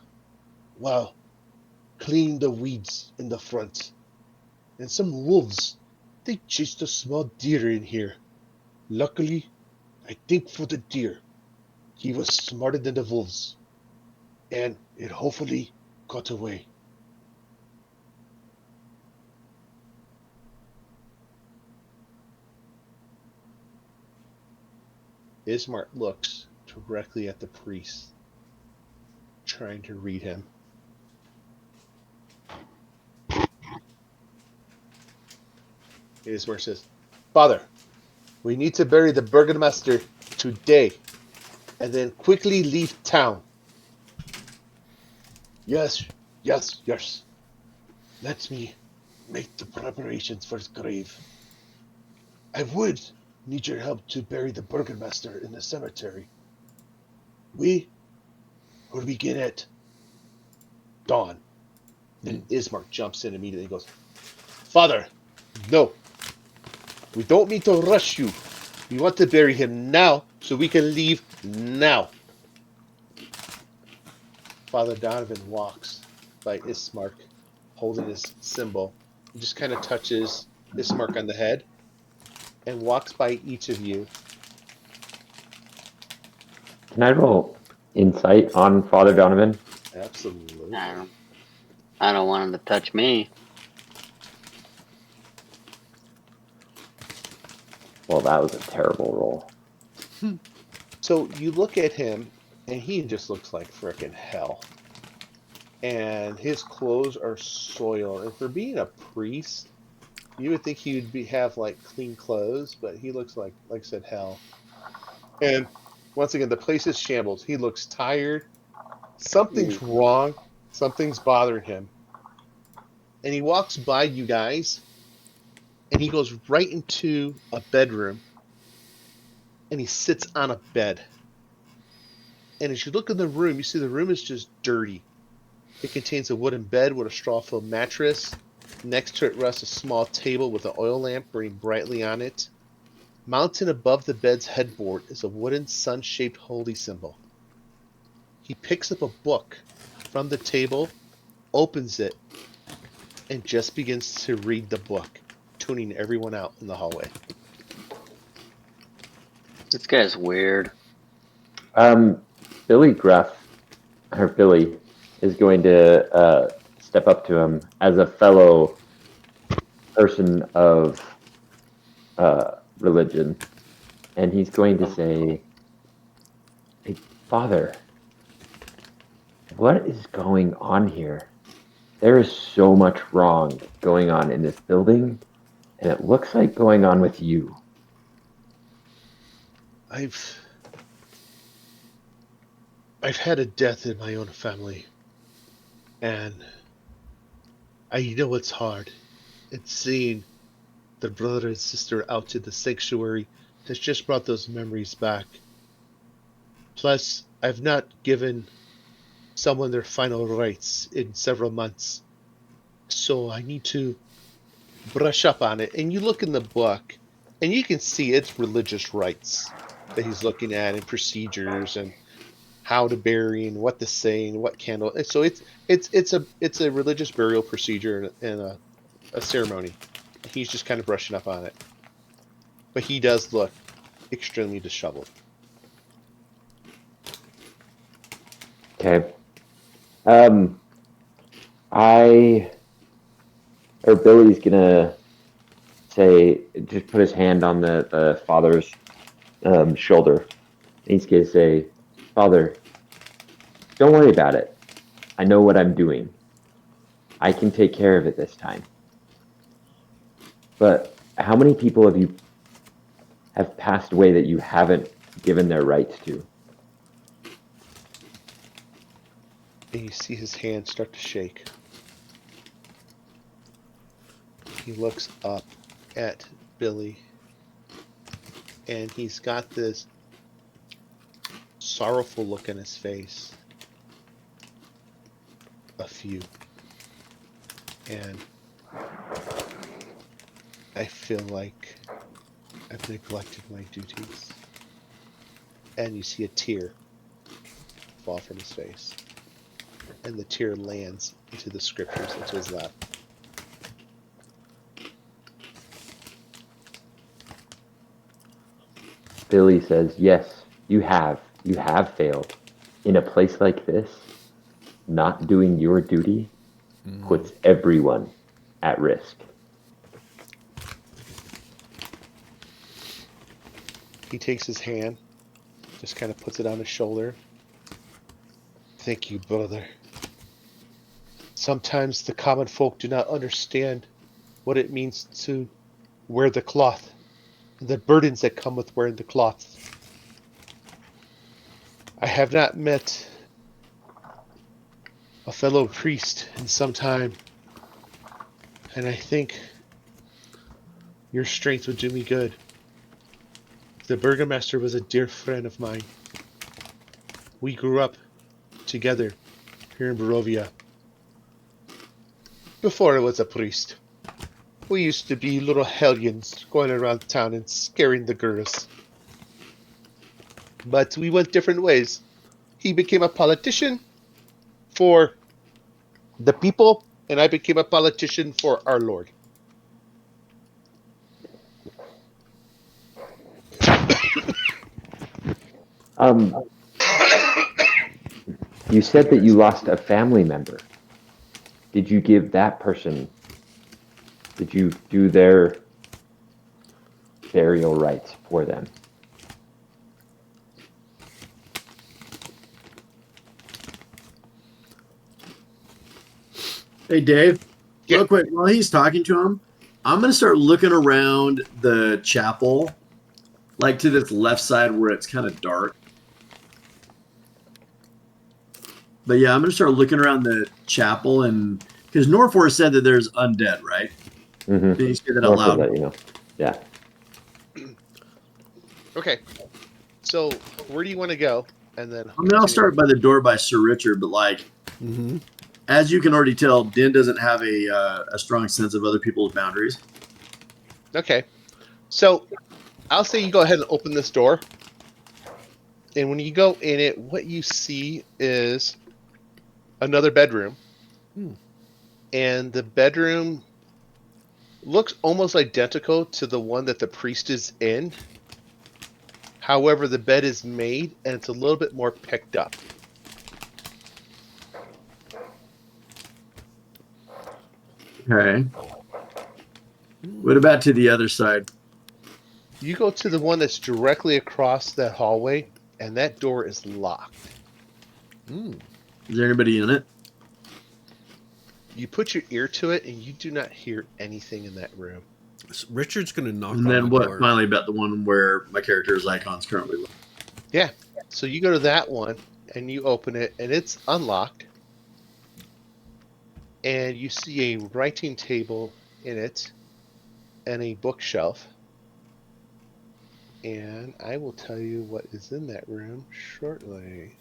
Well, clean the weeds in the front. And some wolves. They chased a small deer in here. Luckily, I think for the deer, he was smarter than the wolves. And it hopefully got away." Ismart looks directly at the priest, trying to read him. Ismart says, "Father, we need to bury the Burgomaster today, and then quickly leave town." Yes. Let me make the preparations for his grave. I would need your help to bury the Burgomaster in the cemetery. We will begin at dawn. And Ismark jumps in immediately and goes, "Father, no. We don't mean to rush you. We want to bury him now so we can leave now." Father Donovan walks by Ismark, holding his symbol. He just kind of touches Ismark on the head and walks by each of you. Can I roll insight on Father Donovan? Absolutely. I don't want him to touch me. Well, that was a terrible roll. So you look at him, and he just looks like frickin' hell. And his clothes are soiled. And for being a priest, you would think he would have like clean clothes, but he looks like I said, hell. And once again, the place is shambles. He looks tired. Something's wrong. Something's bothering him. And he walks by you guys, and he goes right into a bedroom, and he sits on a bed. And as you look in the room, you see the room is just dirty. It contains a wooden bed with a straw-filled mattress. Next to it rests a small table with an oil lamp burning brightly on it. Mounted above the bed's headboard is a wooden sun-shaped holy symbol. He picks up a book from the table, opens it, and just begins to read the book, tuning everyone out in the hallway. This guy's weird. Billy is going to step up to him as a fellow person of religion, and he's going to say, "Hey, Father, what is going on here? There is so much wrong going on in this building, and it looks like going on with you. I've had a death in my own family, and I know it's hard. It's seeing the brother and sister out to the sanctuary has just brought those memories back. Plus, I've not given someone their final rites in several months, so I need to brush up on it. And you look in the book, and you can see it's religious rites that he's looking at, and procedures, and how to bury, and what to say, and what candle. And so it's a religious burial procedure and a ceremony. He's just kind of brushing up on it, but he does look extremely disheveled. Okay. Billy's gonna say, just put his hand on the father's shoulder. And he's gonna say, Father, don't worry about it. I know what I'm doing. I can take care of it this time. But how many people have passed away that you haven't given their rights to? And you see his hand start to shake. He looks up at Billy, and he's got this sorrowful look in his face. A few. And I feel like I've neglected my duties. And you see a tear fall from his face. And the tear lands into the scriptures into his lap. Billy says, yes, you have. You have failed. In a place like this, not doing your duty puts everyone at risk. He takes his hand, just kind of puts it on his shoulder. Thank you, brother. Sometimes the common folk do not understand what it means to wear the cloth, and the burdens that come with wearing the cloth. I have not met a fellow priest in some time, and I think your strength would do me good. The burgomaster was a dear friend of mine. We grew up together here in Barovia. Before I was a priest, we used to be little hellions going around town and scaring the girls. But we went different ways. He became a politician for the people, and I became a politician for our Lord. You said that you lost a family member. Did you give that person, did you do their burial rites for them? Hey, Dave, Yeah. real quick, while he's talking to him, I'm going to start looking around the chapel, like to this left side where it's kind of dark. But yeah, I'm going to start looking around the chapel, and because Norfor said that there's undead, right? Mm-hmm. Did you say that out loud? That, you know. Yeah. Okay. So, where do you want to go? And then I mean, I'll start by the door by Sir Richard, but like, as you can already tell, Din doesn't have a strong sense of other people's boundaries. Okay. So, I'll say you go ahead and open this door. And when you go in it, what you see is another bedroom. And the bedroom looks almost identical to the one that the priest is in. However, the bed is made and it's a little bit more picked up. Okay. What about to the other side? You go to the one that's directly across that hallway, and that door is locked. Is there anybody in it? You put your ear to it, and you do not hear anything in that room. Richard's going to knock And on then the what? door. Finally, about the one where my character's icon's currently. Yeah. So you go to that one and you open it, and it's unlocked. And you see a writing table in it and a bookshelf. And I will tell you what is in that room shortly.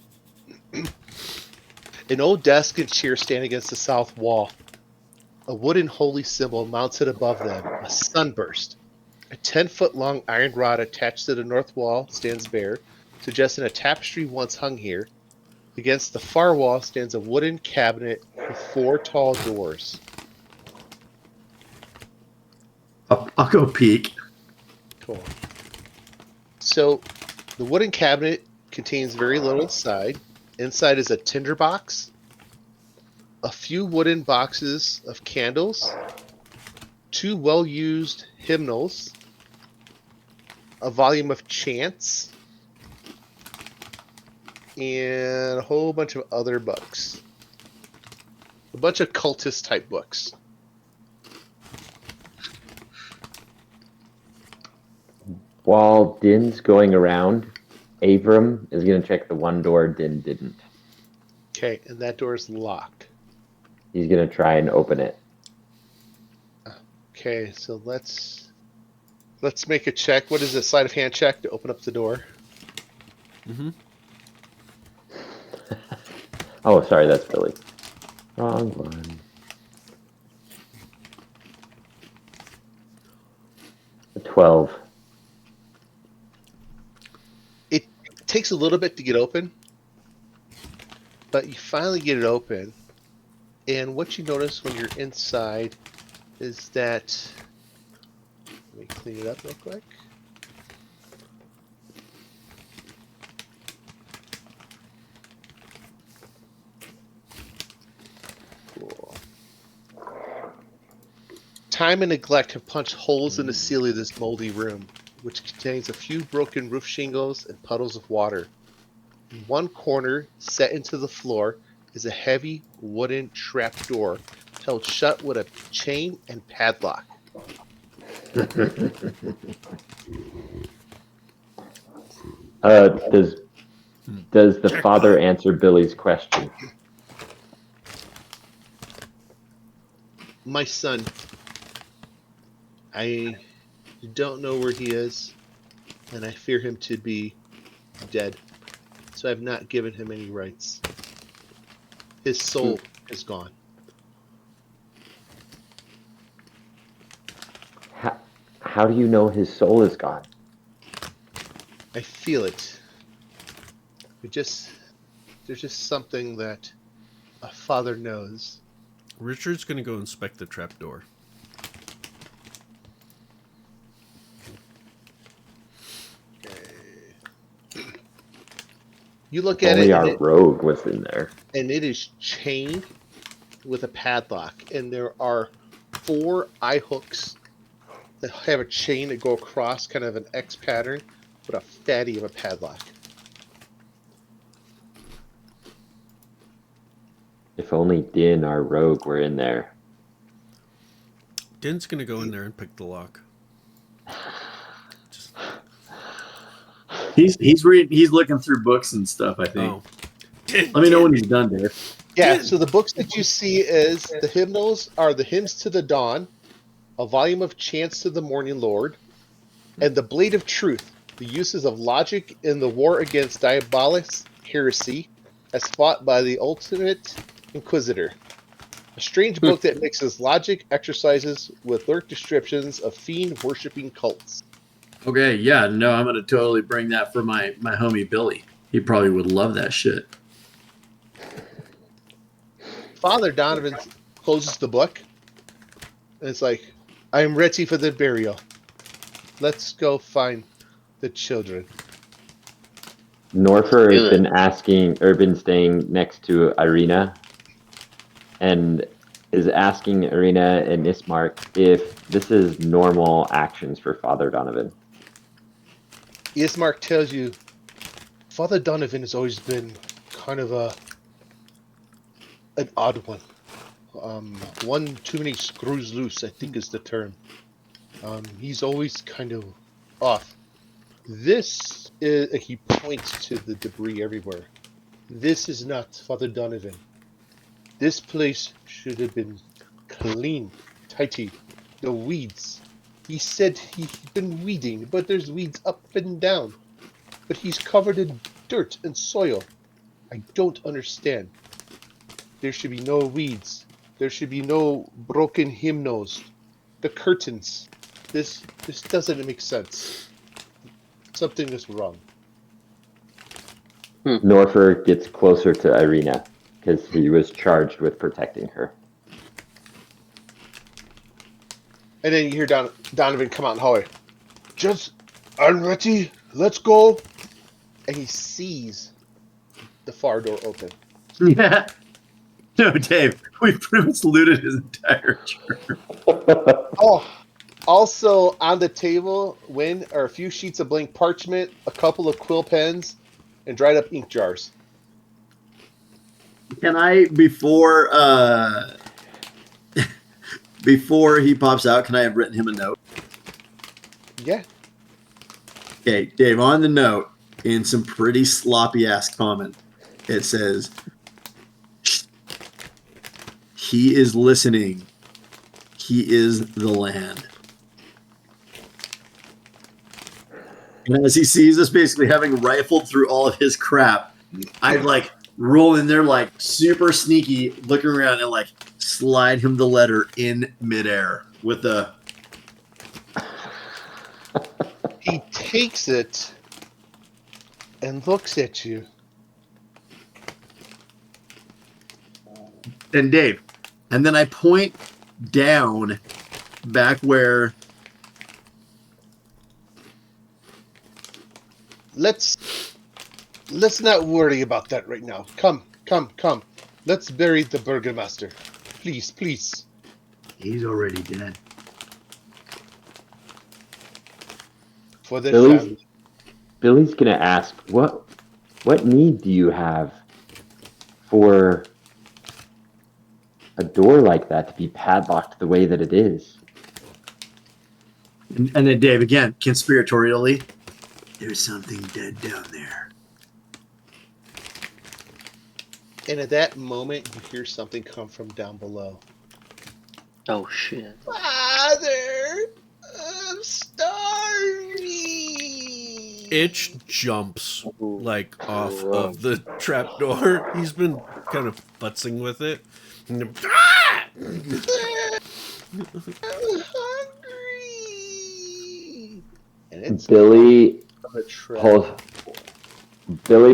An old desk and chair stand against the south wall. A wooden holy symbol mounted above them, a sunburst. A 10-foot-long iron rod attached to the north wall stands bare, suggesting a tapestry once hung here. Against the far wall stands a wooden cabinet with 4 tall doors. I'll go peek. Cool. So, the wooden cabinet contains very little inside. Inside is a tinderbox, a few wooden boxes of candles, 2 well-used hymnals, a volume of chants, and a whole bunch of other books. A bunch of cultist type books. While Din's going around, Avram is going to check the one door Din didn't. Okay, and that door is locked. He's going to try and open it. Okay, so let's make a check. What is it? Sleight of hand check to open up the door. Mm-hmm. Oh, sorry, that's Billy. Wrong one. A 12. It takes a little bit to get open, but you finally get it open. And what you notice when you're inside is that, let me clean it up real quick. Cool. Time and neglect have punched holes in the ceiling of this moldy room, which contains a few broken roof shingles and puddles of water. In one corner, set into the floor, is a heavy wooden trapdoor held shut with a chain and padlock. Does the father answer Billy's question? My son, I don't know where he is, and I fear him to be dead, so I've not given him any rights. His soul is gone. How do you know his soul is gone? I feel it. There's just something that a father knows. Richard's going to go inspect the trapdoor. You look If at only it, our rogue was in there. and it is chained with a padlock, and there are 4 eye hooks that have a chain that go across, kind of an X pattern, with a fatty of a padlock. If only Din, our rogue, were in there. Din's going to go in there and pick the lock. Just, He's looking through books and stuff, I think. oh. Din, Let me know Din. when he's done, Dave. Yeah, so the books that you see is the hymnals are the hymns to the dawn, a volume of chants to the morning Lord, and the blade of truth, the uses of logic in the war against diabolic heresy, as fought by the ultimate inquisitor. A strange book that mixes logic exercises with lurk descriptions of fiend-worshipping cults. Okay, yeah, no, I'm gonna totally bring that for my homie Billy. He probably would love that shit. Father Donovan closes the book, and it's like, I am ready for the burial. Let's go find the children. Norfer Do has it. been asking, or been staying next to Irina, and is asking Irina and Ismark if this is normal actions for Father Donovan. Ismark tells you, Father Donovan has always been kind of an odd one. One too many screws loose, I think is the term. He's always kind of off. This is, he points to the debris everywhere. This is not Father Donovan. This place should have been clean, tidy. The weeds. He said he's been weeding, but there's weeds up and down. But he's covered in dirt and soil. I don't understand. There should be no weeds. There should be no broken hymnals. The curtains. This doesn't make sense. Something is wrong. Norfer gets closer to Irina because he was charged with protecting her. And then you hear Donovan come out in the hallway. Just, I'm ready. Let's go. And he sees the far door open. Yeah. No, Dave, we pretty much looted his entire church. Oh, also on the table, are a few sheets of blank parchment, a couple of quill pens, and dried up ink jars. Can I, before he pops out, can I have written him a note? Yeah. Okay, Dave, on the note, in some pretty sloppy-ass comment, it says, he is listening. He is the land. And as he sees us basically having rifled through all of his crap, I'd like roll in there like super sneaky, looking around and like slide him the letter in midair with a... He takes it and looks at you. And Dave, and then I point down back where... Let's not worry about that right now. Come. Let's bury the Burgomaster. Please. He's already dead. For the family. Billy's gonna ask, what need do you have for a door like that to be padlocked the way that it is? And then Dave, again, conspiratorially, there's something dead down there. And at that moment, you hear something come from down below. Oh shit. Father, I'm starving. Itch jumps like off of the trapdoor. He's been kind of futzing with it. I'm hungry. And it's Billy a trap.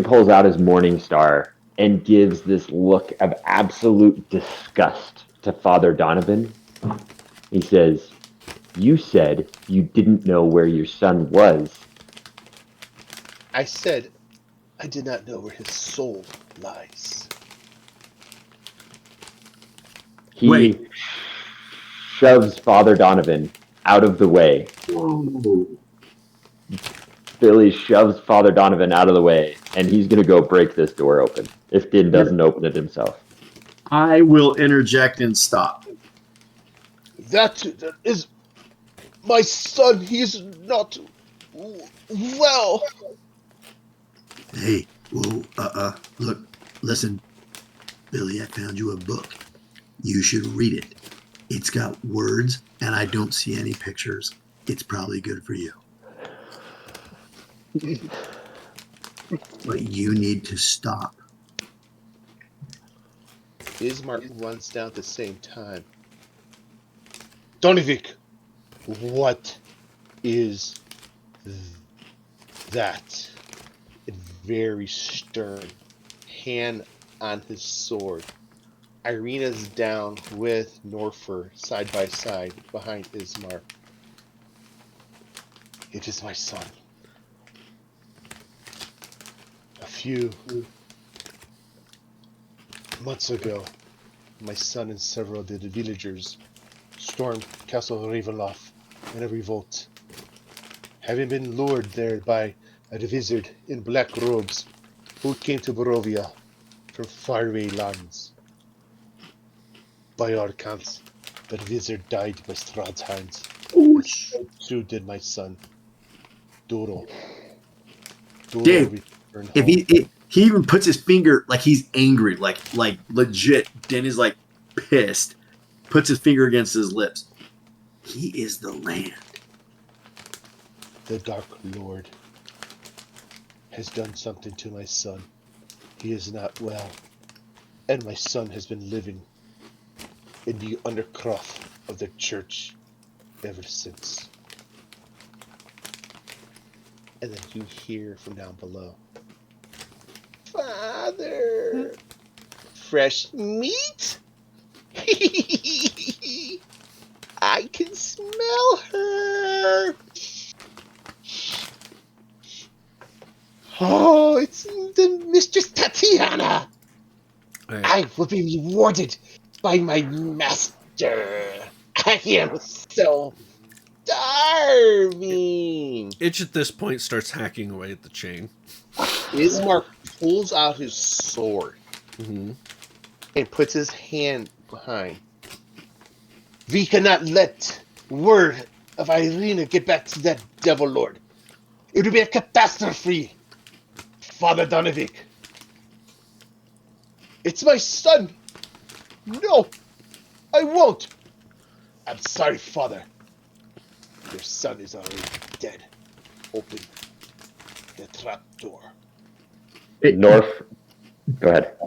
pulls out his Morning Star and gives this look of absolute disgust to Father Donovan. He says, "You said you didn't know where your son was." I said I did not know where his soul lies. He shoves Father Donovan out of the way. Whoa. Billy shoves Father Donovan out of the way, and he's going to go break this door open if Din doesn't open it himself. I will interject and stop. That is my son. He's not well. Hey, whoa, look, listen. Billy, I found you a book. You should read it. It's got words, and I don't see any pictures. It's probably good for you. But you need to stop. Ismark runs down at the same time. Donivik, what is that? And very stern, hand on his sword. Irina's down with Norfer side by side behind Ismark. It is my son. A few months ago, my son and several of the villagers stormed Castle Ravenloft in a revolt. Having been lured there by a wizard in black robes who came to Barovia from faraway lands. By our accounts, the wizard died by Strahd's hands. Oh, So did my son, Duro. Duro Dave, returned if home. he even puts his finger like he's angry, like legit. Den is like pissed. Puts his finger against his lips. He is the land. The Dark Lord has done something to my son. He is not well, and my son has been living in the Undercroft of the church ever since. And then you hear from down below, Father, fresh meat? I can smell her. Oh, it's the Mistress Tatiana. All right. I will be rewarded by my master. I am so starving. Itch at this point starts hacking away at the chain. Ismark pulls out his sword Mm-hmm. and puts his hand behind. We cannot let word of Irina get back to that devil lord. It would be a catastrophe. Father Donovic. It's my son. No, I won't. I'm sorry, Father. Your son is already dead. Open the trap door. North. Go ahead.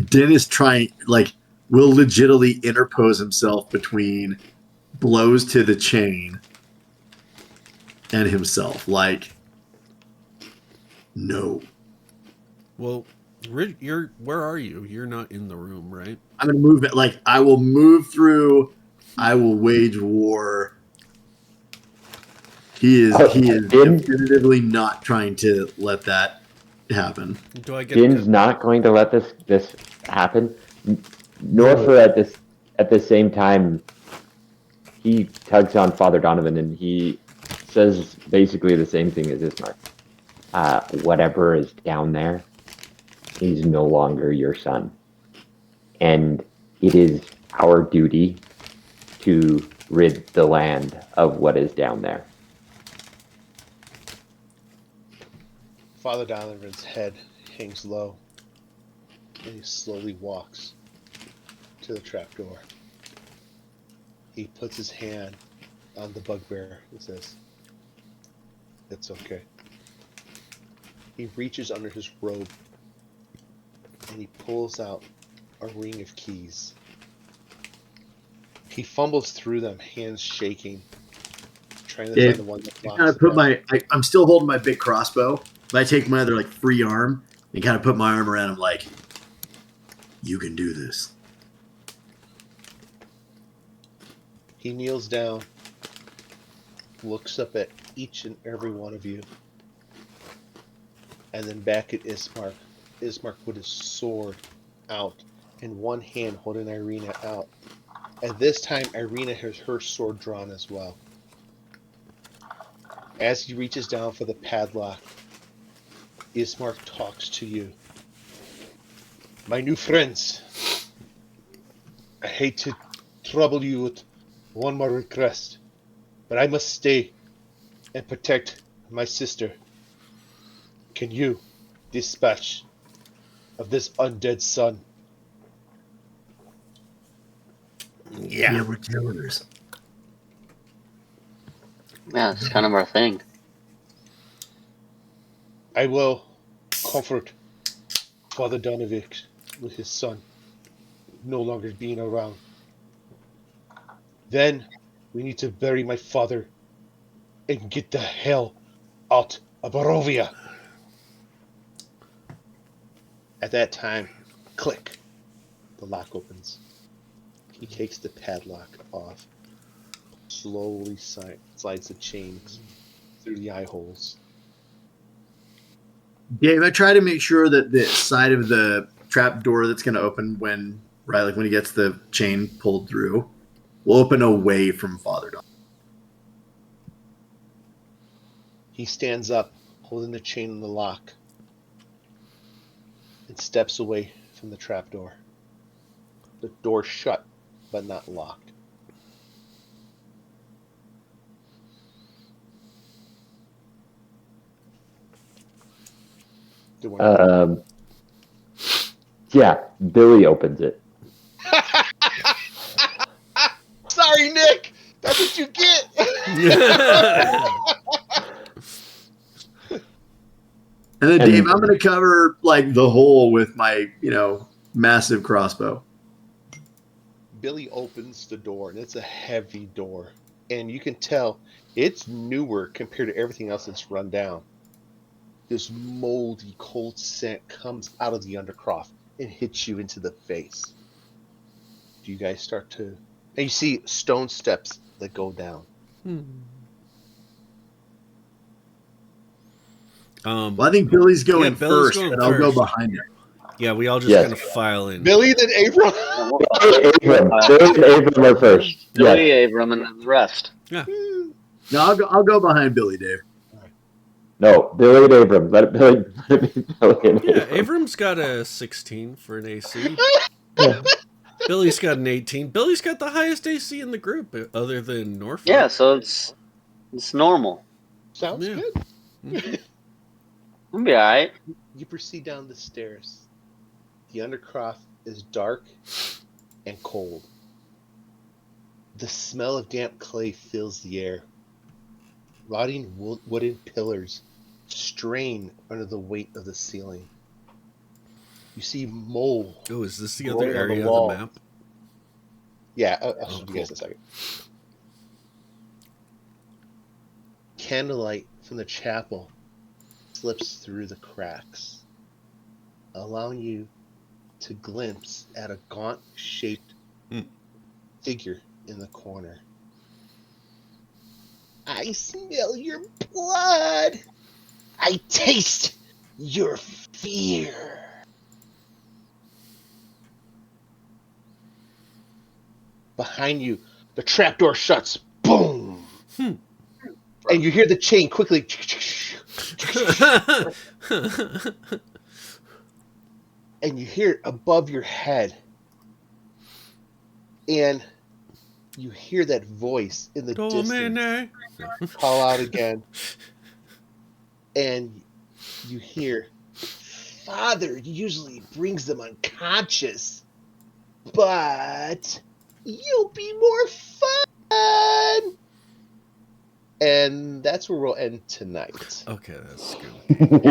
Den is trying, like, will legitimately interpose himself between blows to the chain and himself. Like, no. Well, you're where are you? You're not in the room, right? I'm gonna move it. Like, I will move through. I will wage war. He is Din? definitively not trying to let that happen. Do I get Din's to, not going to let this happen. Norfer at the same time, he tugs on Father Donovan and he says basically the same thing as Ismark. Whatever is down there, he's no longer your son. And it is our duty to rid the land of what is down there. Father Donovan's head hangs low, and he slowly walks to the trapdoor. He puts his hand on the bugbear and says, "It's okay." He reaches under his robe, and he pulls out a ring of keys. He fumbles through them, hands shaking, trying to find the one that Kind locks of put them. I'm still holding my big crossbow, but I take my other like free arm and kind of put my arm around him, like, you can do this. He kneels down, looks up at each and every one of you, and then back at Ismark. Ismark with his sword out, in one hand holding Irina out. At this time, Irina has her sword drawn as well. As he reaches down for the padlock, Ismark talks to you. My new friends, I hate to trouble you with one more request, but I must stay and protect my sister. Can you dispatch of this undead son? yeah. We're killers. Yeah, it's kind of our thing. I will comfort Father Donovic with his son no longer being around. Then we need to bury my father and get the hell out of Barovia. At that time, click, the lock opens. He takes the padlock off, slowly slides the chains through the eye holes. Dave, I try to make sure that the side of the trap door that's going to open when he gets the chain pulled through will open away from Father Don. He stands up, holding the chain on the lock, and steps away from the trapdoor. The door shut, but not locked. Yeah, Billy opens it. Sorry, Nick. That's what you get. And then, Dave, I'm going to cover like the hole with my, massive crossbow. Billy opens the door, and it's a heavy door. And you can tell it's newer compared to everything else that's run down. This moldy, cold scent comes out of the Undercroft and hits you into the face. Do you guys start to... And you see stone steps that go down. Well, I think Billy's going Billy's first, going and I'll go first. behind him. Yeah, we all just kind of file in. Billy, then Abram? Billy and Abram are first. Billy, Abram, and then the rest. Yeah. No, I'll go behind Billy, Dave. No, Billy and Abram. Let it be Billy and Yeah, Abram. Abram's got a 16 for an AC. Billy's got an 18. Billy's got the highest AC in the group, other than Norfolk. Yeah, so it's normal. Sounds Yeah. good. Mhm. We'll be alright. You proceed down the stairs. The Undercroft is dark and cold. The smell of damp clay fills the air. Rotting wooden pillars strain under the weight of the ceiling. You see mold. Oh, is this the growing other on the area of wall. the map? Yeah, I'll show you cool. guys in a second. Candlelight from the chapel slips through the cracks, allowing you to glimpse at a gaunt-shaped figure in the corner. I smell your blood. I taste your fear. Behind you, the trapdoor shuts. Boom! And you hear the chain quickly. And you hear it above your head. And you hear that voice in the distance call out again. And you hear, Father usually brings them unconscious, but you'll be more fun. And that's where we'll end tonight. Okay, that's good.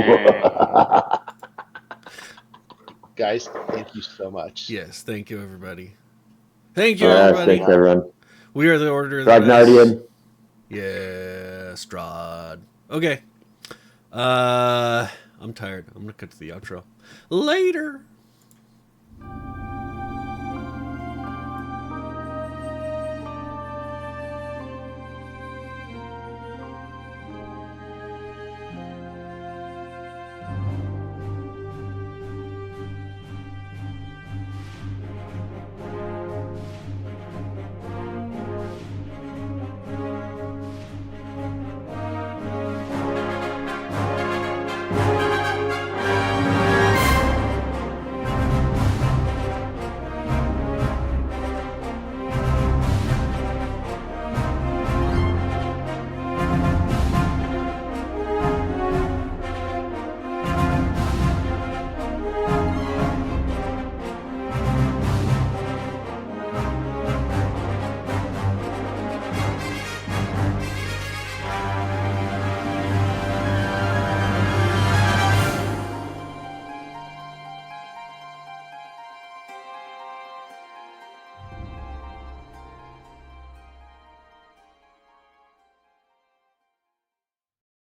Guys, thank you so much. Yes, thank you, everybody. Thank you, everybody. Thanks, everyone. We are the Order of the Dice. Ragnardian. Yeah, Strahd. Okay. I'm tired. I'm gonna cut to the outro. Later.